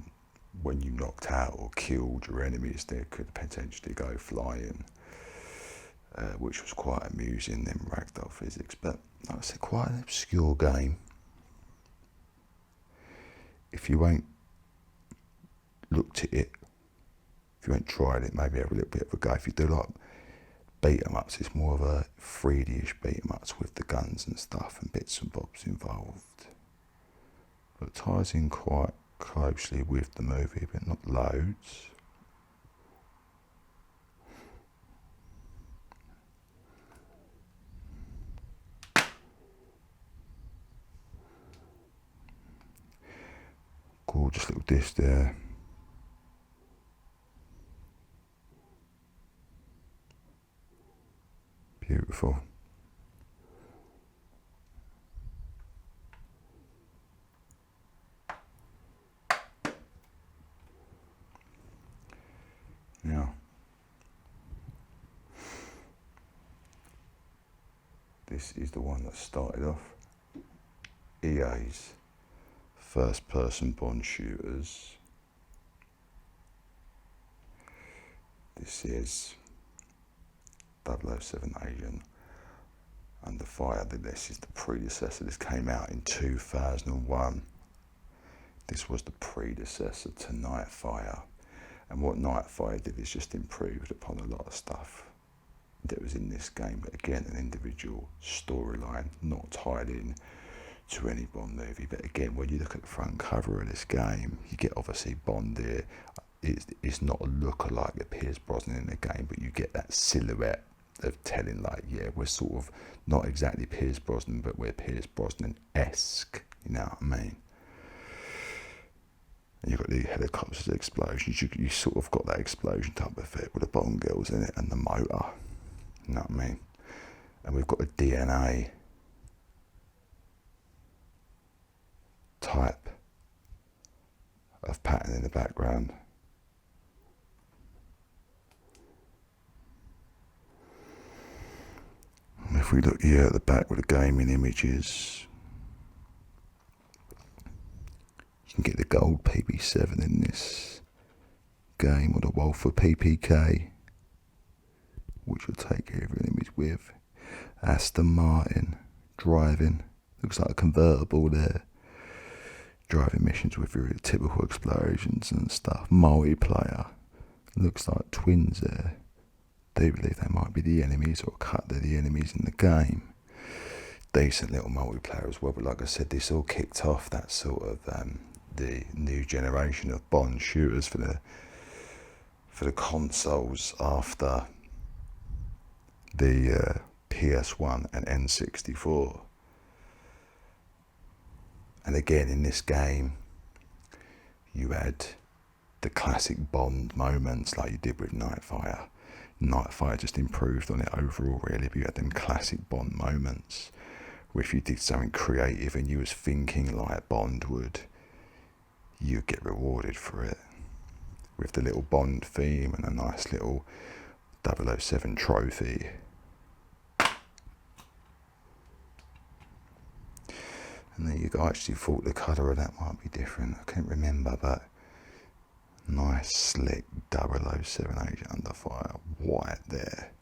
when you knocked out or killed your enemies, they could potentially go flying. Which was quite amusing, them ragdoll physics. But like I said, quite an obscure game. If you ain't looked at it, if you ain't tried it, maybe have a little bit of a go. If you do like beat 'em ups, it's more of a 3D-ish beat 'em ups with the guns and stuff and bits and bobs involved. But it ties in quite closely with the movie, but not loads. Gorgeous little disc there. Beautiful. Now, this is the one that started off EA's first-person Bond shooters. This is 007 Agent Under Fire. This is the predecessor. This came out in 2001. This was the predecessor to Nightfire. And what Nightfire did is just improved upon a lot of stuff that was in this game. But again, an individual storyline, not tied in to any Bond movie. But again, when you look at the front cover of this game, you get obviously Bond there. It's not a look-alike of Pierce Brosnan in the game, but you get that silhouette of telling, like, yeah, we're sort of not exactly Pierce Brosnan, but we're Pierce Brosnan-esque, you know what I mean? And you've got the helicopters explosions. You sort of got that explosion type effect with the Bond girls in it and the motor, you know what I mean? And we've got a DNA type of pattern in the background. And if we look here at the back with the gaming images, you can get the gold PB7 in this game, or the Wolf for PPK, which will take care of enemies with. Aston Martin, driving, looks like a convertible there. Driving missions with your typical explosions and stuff. Multiplayer, looks like twins there. Do believe they might be the enemies, or cut they're the enemies in the game. Decent little multiplayer as well, but like I said, this all kicked off that sort of the new generation of Bond shooters for the consoles after the PS1 and N64. And again, in this game, you had the classic Bond moments like you did with Nightfire. Nightfire just improved on it overall, really, but you had them classic Bond moments where if you did something creative and you was thinking like Bond would, you'd get rewarded for it. With the little Bond theme and a nice little 007 trophy. And there you go. I actually thought the colour of that might be different. I can't remember, but nice slick 007 Agent Under Fire. White there.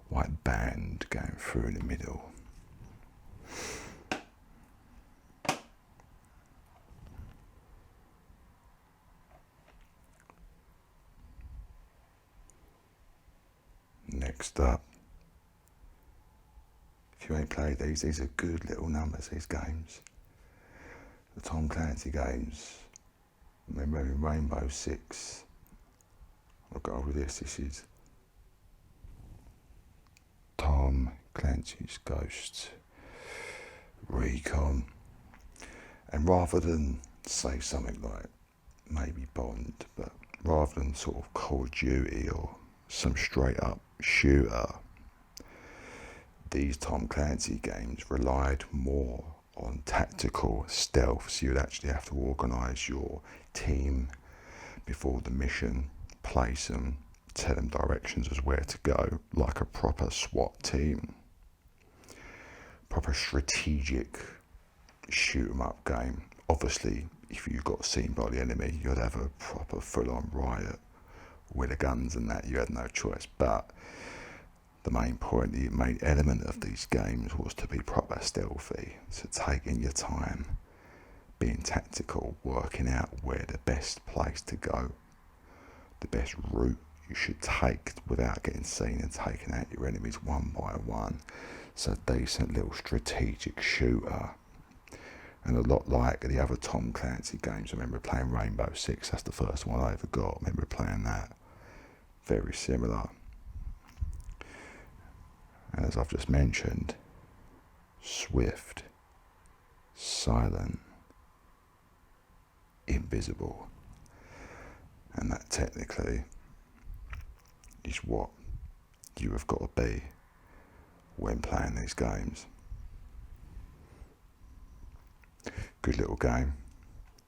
White band going through in the middle. Next up, if you ain't played these are good little numbers, these games. The Tom Clancy games. Remember in Rainbow Six. I'll go with this. This is Tom Clancy's Ghost Recon. And rather than say something like maybe Bond, but rather than sort of Call of Duty or some straight up shooter, these Tom Clancy games relied more on tactical stealth, so you'd actually have to organise your team before the mission, place them, tell them directions as where to go, like a proper SWAT team. Proper strategic shoot 'em up game. Obviously, if you got seen by the enemy, you'd have a proper full-on riot with the guns and that. You had no choice. But the main point, the main element of these games was to be proper stealthy. So taking your time, being tactical, working out where the best place to go, the best route you should take without getting seen, and taking out your enemies one by one. So decent little strategic shooter. And a lot like the other Tom Clancy games. I remember playing Rainbow Six. That's the first one I ever got. I remember playing that. Very similar. And as I've just mentioned, swift, silent, invisible. And that technically is what you have got to be when playing these games. Good little game,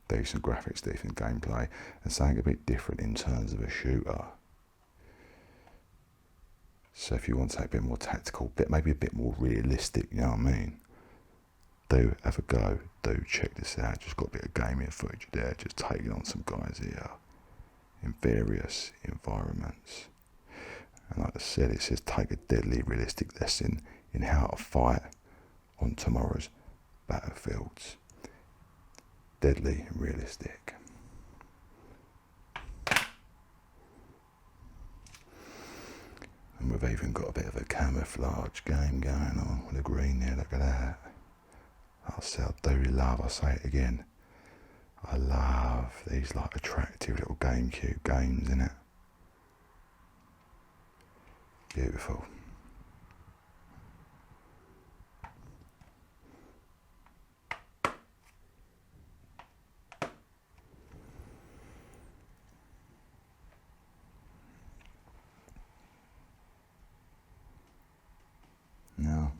decent graphics, decent gameplay, and something a bit different in terms of a shooter. So if you want to take a bit more tactical, maybe a bit more realistic, you know what I mean? Do have a go, do check this out. Just got a bit of gaming footage there, just taking on some guys here in various environments. And like I said, it says take a deadly realistic lesson in how to fight on tomorrow's battlefields. Deadly and realistic. And we've even got a bit of a camouflage game going on with the green there, look at that. I'll say it again. I love these like attractive little GameCube games, innit? Beautiful. Now,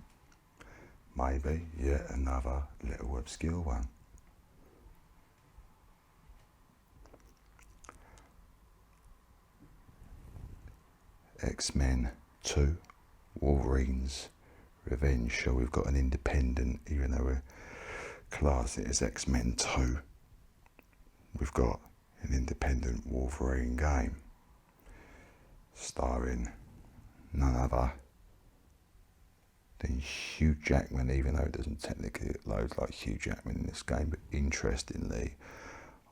maybe yet another little obscure one. X-Men 2, Wolverine's Revenge. So we've got an independent, even though we're classing it as X-Men 2, we've got an independent Wolverine game. starring none other than Hugh Jackman, even though it doesn't technically look loads like Hugh Jackman in this game. But interestingly,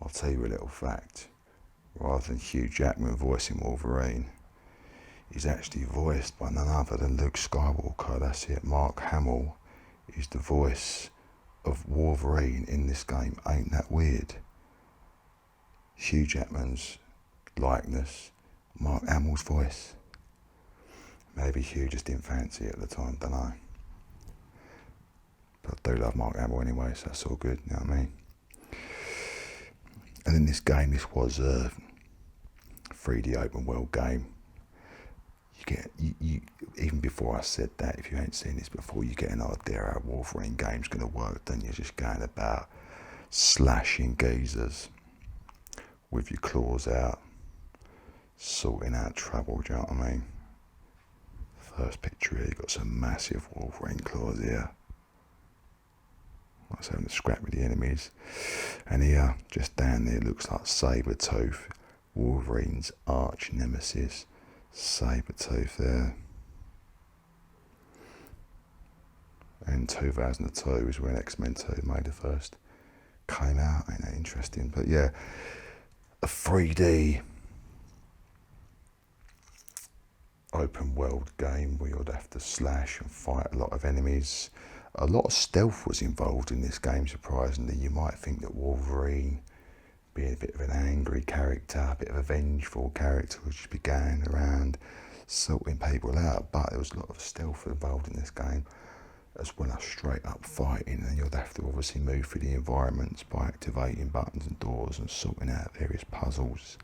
I'll tell you a little fact. Rather than Hugh Jackman voicing Wolverine, he's actually voiced by none other than Luke Skywalker. That's it. Mark Hamill is the voice of Wolverine in this game. Ain't that weird? Hugh Jackman's likeness, Mark Hamill's voice. Maybe Hugh just didn't fancy it at the time, don't know. But I do love Mark Hamill anyway, so that's all good, you know what I mean? And in this game, this was a 3D open world game. You even before I said that, if you ain't seen this before, you get an idea how a Wolverine game's going to work. Then you're just going about slashing geezers with your claws out, sorting out trouble, do you know what I mean? First picture here, you've got some massive Wolverine claws here. Like having to scrap with the enemies. And here, just down there, looks like Sabretooth, Wolverine's arch nemesis. Sabretooth there. And 2002 is when X-Men 2 made the first came out. Ain't that interesting? But yeah, a 3D open world game where you'd have to slash and fight a lot of enemies. A lot of stealth was involved in this game, surprisingly. You might think that Wolverine, being a bit of an angry character, a bit of a vengeful character, would just be going around sorting people out, but there was a lot of stealth involved in this game, as well as straight up fighting, and you'd have to obviously move through the environments by activating buttons and doors and sorting out various puzzles,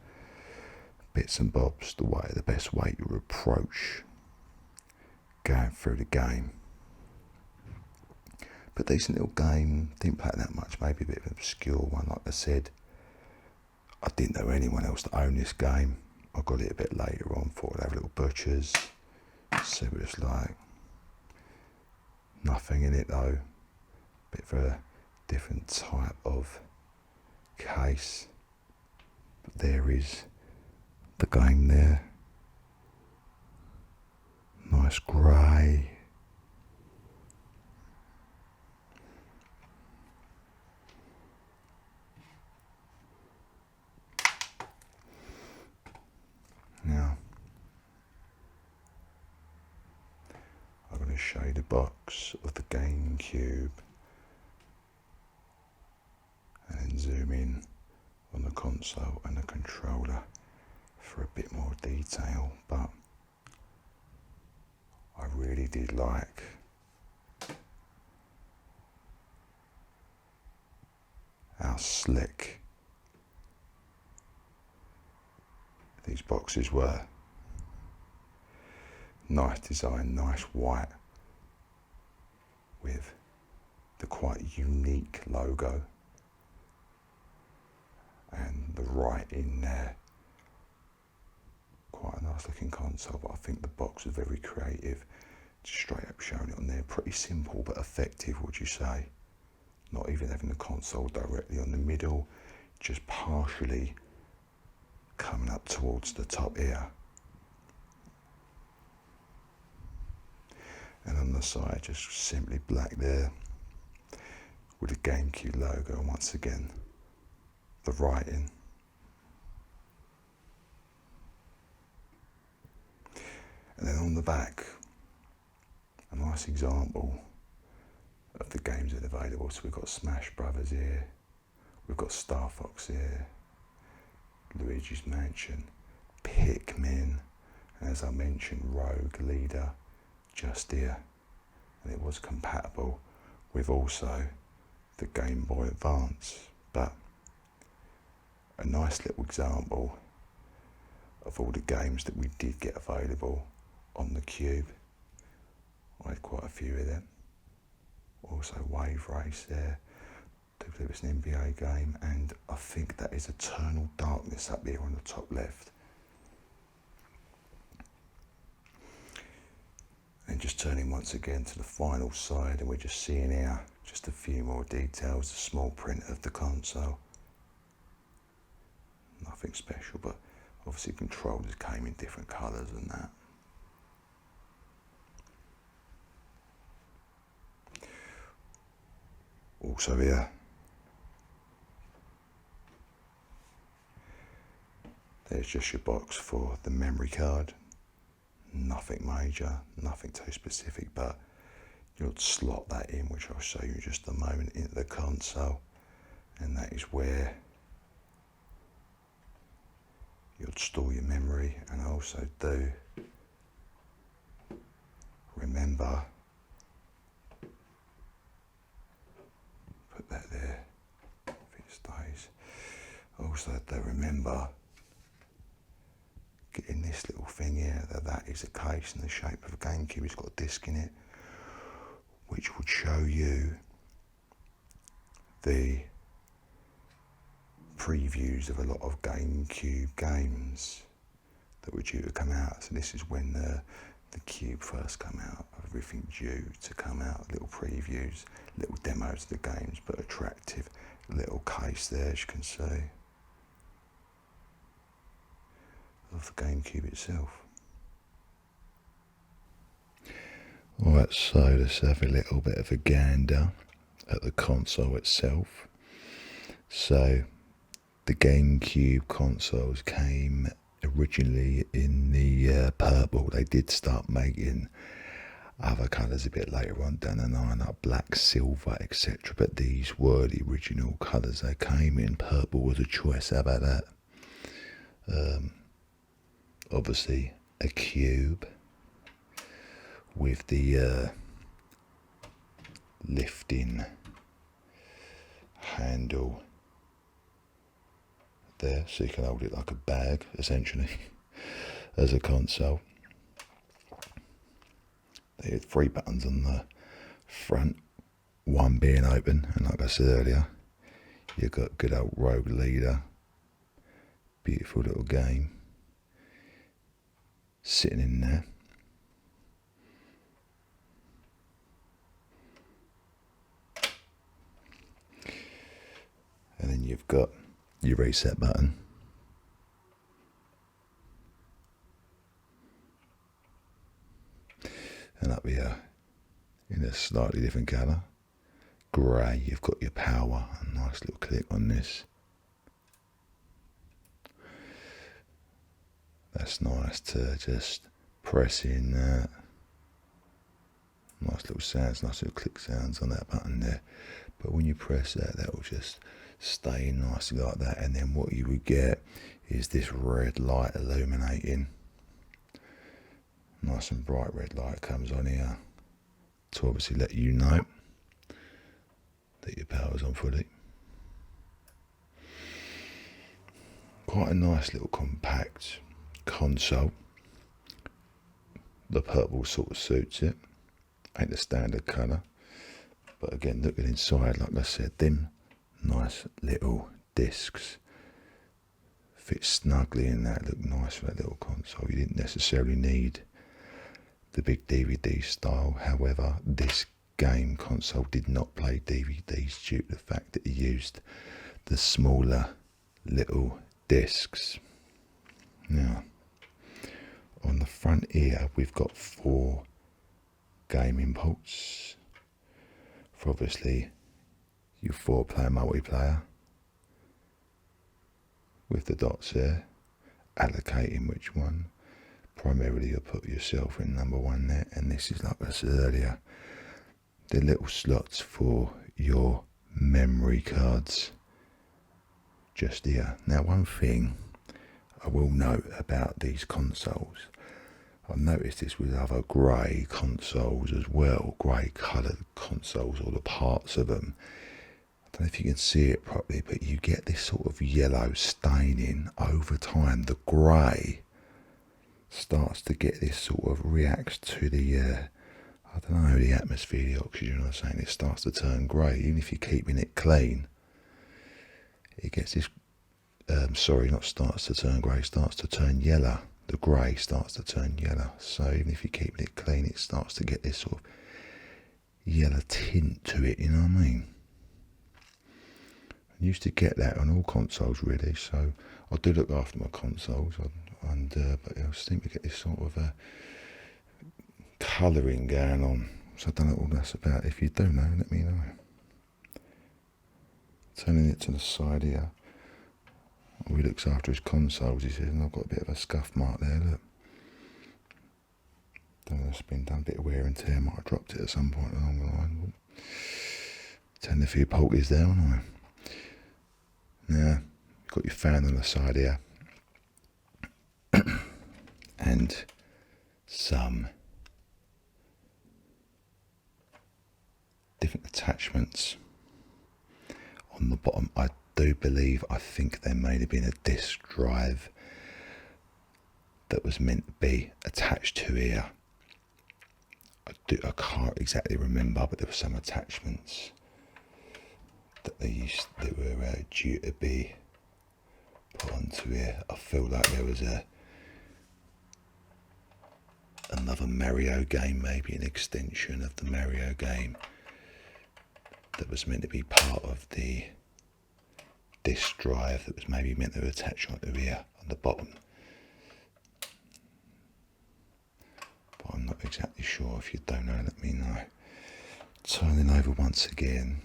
bits and bobs, the best way to approach going through the game. But decent little game, didn't play it that much, maybe a bit of an obscure one, like I said. I didn't know anyone else that owned this game. I got it a bit later on, thought I'd have little butchers, see what it's like. Nothing in it though, bit of a different type of case. But there is the game there. Nice grey. Now, I'm going to show you the box of the GameCube and then zoom in on the console and the controller for a bit more detail, but I really did like how slick these boxes were. Nice design, nice white with the quite unique logo and the writing there. Quite a nice looking console, but I think the box was very creative, just straight up showing it on there. Pretty simple but effective, would you say? Not even having the console directly on the middle, just partially coming up towards the top here, and on the side just simply black there with the GameCube logo, and once again the writing. And then on the back, a nice example of the games that are available. So we've got Smash Brothers here, we've got Star Fox here, Luigi's Mansion, Pikmin, and as I mentioned, Rogue Leader just here. And it was compatible with also the Game Boy Advance. But a nice little example of all the games that we did get available on the Cube. I had quite a few of them. Also Wave Race there. I believe it's an NBA game, and I think that is Eternal Darkness up here on the top left. And just turning once again to the final side, and we're just seeing here just a few more details, the small print of the console. Nothing special, but Obviously controllers came in different colours and that. Also here, there's just your box for the memory card. Nothing major, nothing too specific, but you'll slot that in, which I'll show you in just a moment, into the console, and that is where you'll store your memory. And also do remember, put that there if it stays. Also do remember getting this little thing here, that is a case in the shape of a GameCube. It's got a disc in it, which would show you the previews of a lot of GameCube games that were due to come out. So this is when the Cube first come out, everything due to come out, little previews, little demos of the games, but attractive little case there, as you can see, of the GameCube itself. Alright, so let's have a little bit of a gander at the console itself. So the GameCube consoles came originally in the purple. They did start making other colours a bit later on down the line, like black, silver, etc. But these were the original colours they came in. Purple was a choice. How about that? Obviously a cube with the lifting handle there, so you can hold it like a bag, essentially, as a console. They had 3 buttons on the front, one being open, and like I said earlier, you've got good old Rogue Leader, beautiful little game, sitting in there. And then you've got your reset button. And up here, in a slightly different colour, grey, you've got your power. A nice little click on this. That's nice to just press in that. Nice little sounds, nice little click sounds on that button there. But when you press that, that will just stay in nicely like that. And then what you would get is this red light illuminating. Nice and bright red light comes on here to obviously let you know that your power's on fully. Quite a nice little compact console. The purple sort of suits it. Ain't the standard colour. But again, looking inside, like I said, them nice little discs fit snugly in that, look nice for that little console. You didn't necessarily need the big DVD style. However, this game console did not play DVDs due to the fact that it used the smaller little discs. Now, on the front here, we've got 4 gaming ports for obviously your 4-player multiplayer, with the dots there allocating which one. Primarily you'll put yourself in number 1 there, and this is, like I said earlier, the little slots for your memory cards just here. Now, one thing I will note about these consoles, I've noticed this with other grey consoles as well, grey coloured consoles, or the parts of them. I don't know if you can see it properly, but you get this sort of yellow staining over time. The grey starts to get this sort of, reacts to the, I don't know, the atmosphere, the oxygen, I'm saying, it starts to turn grey. Even if you're keeping it clean, it gets this, sorry, not starts to turn grey, starts to turn yellow. The grey starts to turn yellow. So even if you're keeping it clean, it starts to get this sort of yellow tint to it, you know what I mean? I used to get that on all consoles really, so I do look after my consoles, but I seem to get this sort of colouring going on. So I don't know what that's about. If you do know, let me know. Turning it to the side here. He looks after his consoles, he says, and I've got a bit of a scuff mark there, look. Don't know, it's been done a bit of wear and tear, might have dropped it at some point along the line. Turn a few pulleys there, haven't I? Now, you've got your fan on the side here. And some different attachments on the bottom. I think there may have been a disk drive that was meant to be attached to here. I can't exactly remember, but there were some attachments that were due to be put onto here. I feel like there was another Mario game, maybe an extension of the Mario game that was meant to be part of the disk drive that was maybe meant to attach onto here on the bottom. But I'm not exactly sure. If you don't know, let me know. Turning over once again.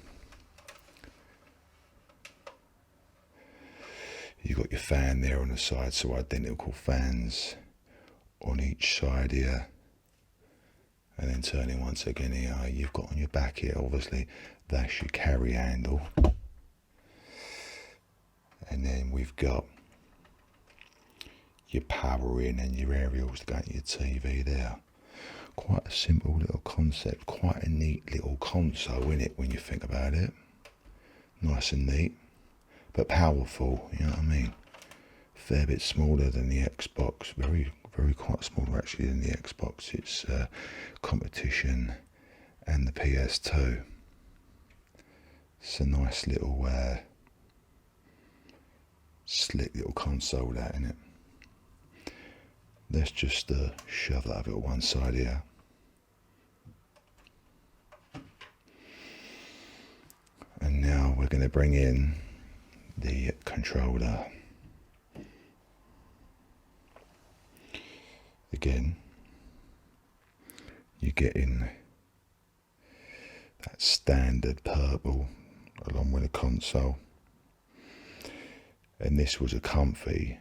You've got your fan there on the side, so identical fans on each side here. And then turning once again here, you've got on your back here, obviously, that's your carry handle. And then we've got your power in and your aerials to go into your TV there. Quite a simple little concept, quite a neat little console, isn't it, when you think about it? Nice and neat, but powerful, you know what I mean? Fair bit smaller than the Xbox, very quite smaller actually than the Xbox. It's competition and the PS2. It's a nice little slick little console, that, isn't it? Let's just shove that over to one side here. And now we're going to bring in the controller. Again, you're getting that standard purple along with the console. And this was a comfy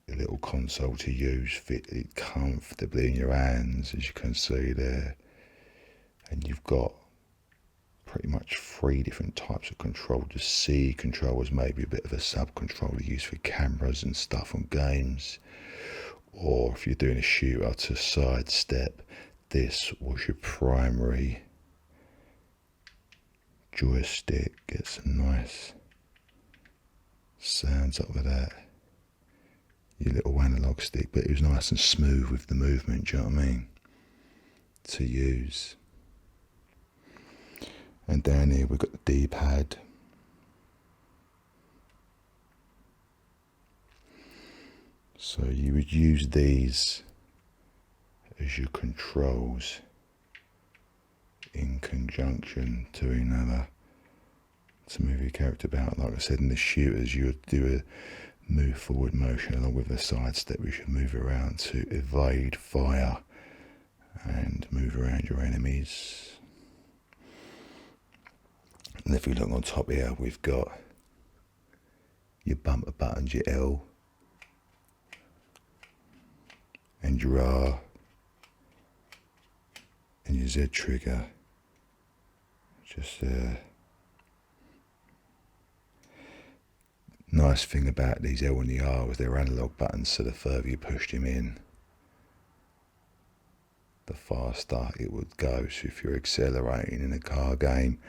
little console to use, fitted comfortably in your hands, as you can see there. And you've got pretty much 3 different types of control. The C control is maybe a bit of a sub-controller used for cameras and stuff on games. Or if you're doing a shooter to sidestep, this was your primary joystick. Get some nice sounds up with that. Your little analog stick, but it was nice and smooth with the movement, do you know what I mean? To use. And down here we've got the D-pad. So you would use these as your controls in conjunction to another to move your character about. Like I said, in the shooters you would do a move forward motion along with the side step, which should move around to evade fire and move around your enemies. And if you look on top here, we've got your bumper buttons, your L and your R and your Z trigger. Just nice thing about these L and the R was they're analog buttons, so the further you pushed them in, the faster it would go. So if you're accelerating in a car game,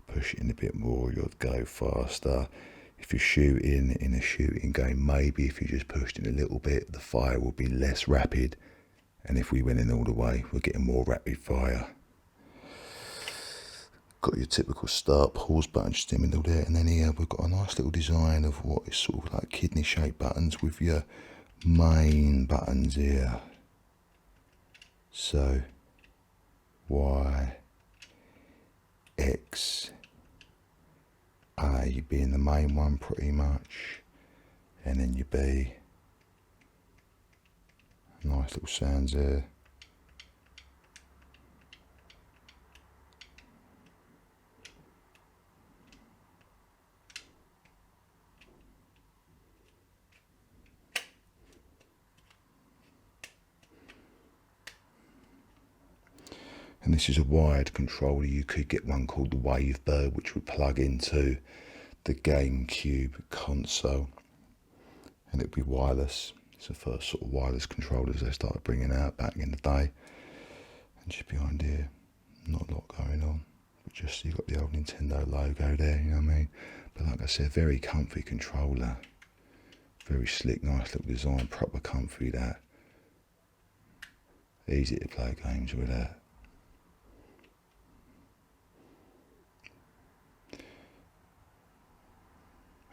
push it in a bit more, you'll go faster. If you're shooting in a shooting game, maybe if you just pushed in a little bit, the fire will be less rapid. And if we went in all the way, we're getting more rapid fire. Got your typical start, pause button just in the middle there. And then here we've got a nice little design of what is sort of like kidney shaped buttons with your main buttons here. So, Y, X, A being the main one pretty much, and then your B. Nice little sounds there. And this is a wired controller. You could get one called the Wavebird, which would plug into the GameCube console, and it'd be wireless. It's the first sort of wireless controllers they started bringing out back in the day. And just behind here, not a lot going on, but just you've got the old Nintendo logo there, you know what I mean? But like I said, very comfy controller, very slick, nice little design, proper comfy that. Easy to play games with that.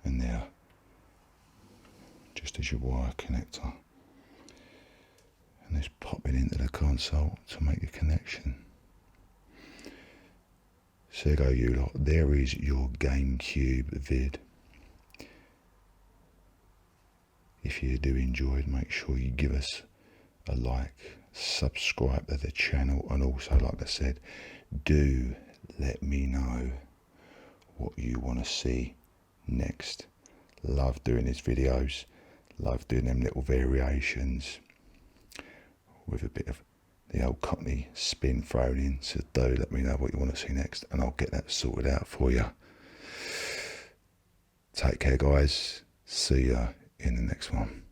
And there, just as your wire connector, and this popping into the console to make a connection. So there you go, you lot. There is your GameCube vid. If you do enjoy it, make sure you give us a like, subscribe to the channel, and also, like I said, do let me know what you want to see next. Love doing these videos, love doing them little variations with a bit of the old Cockney spin thrown in. So do let me know what you want to see next, and I'll get that sorted out for you. Take care, guys. See ya in the next one.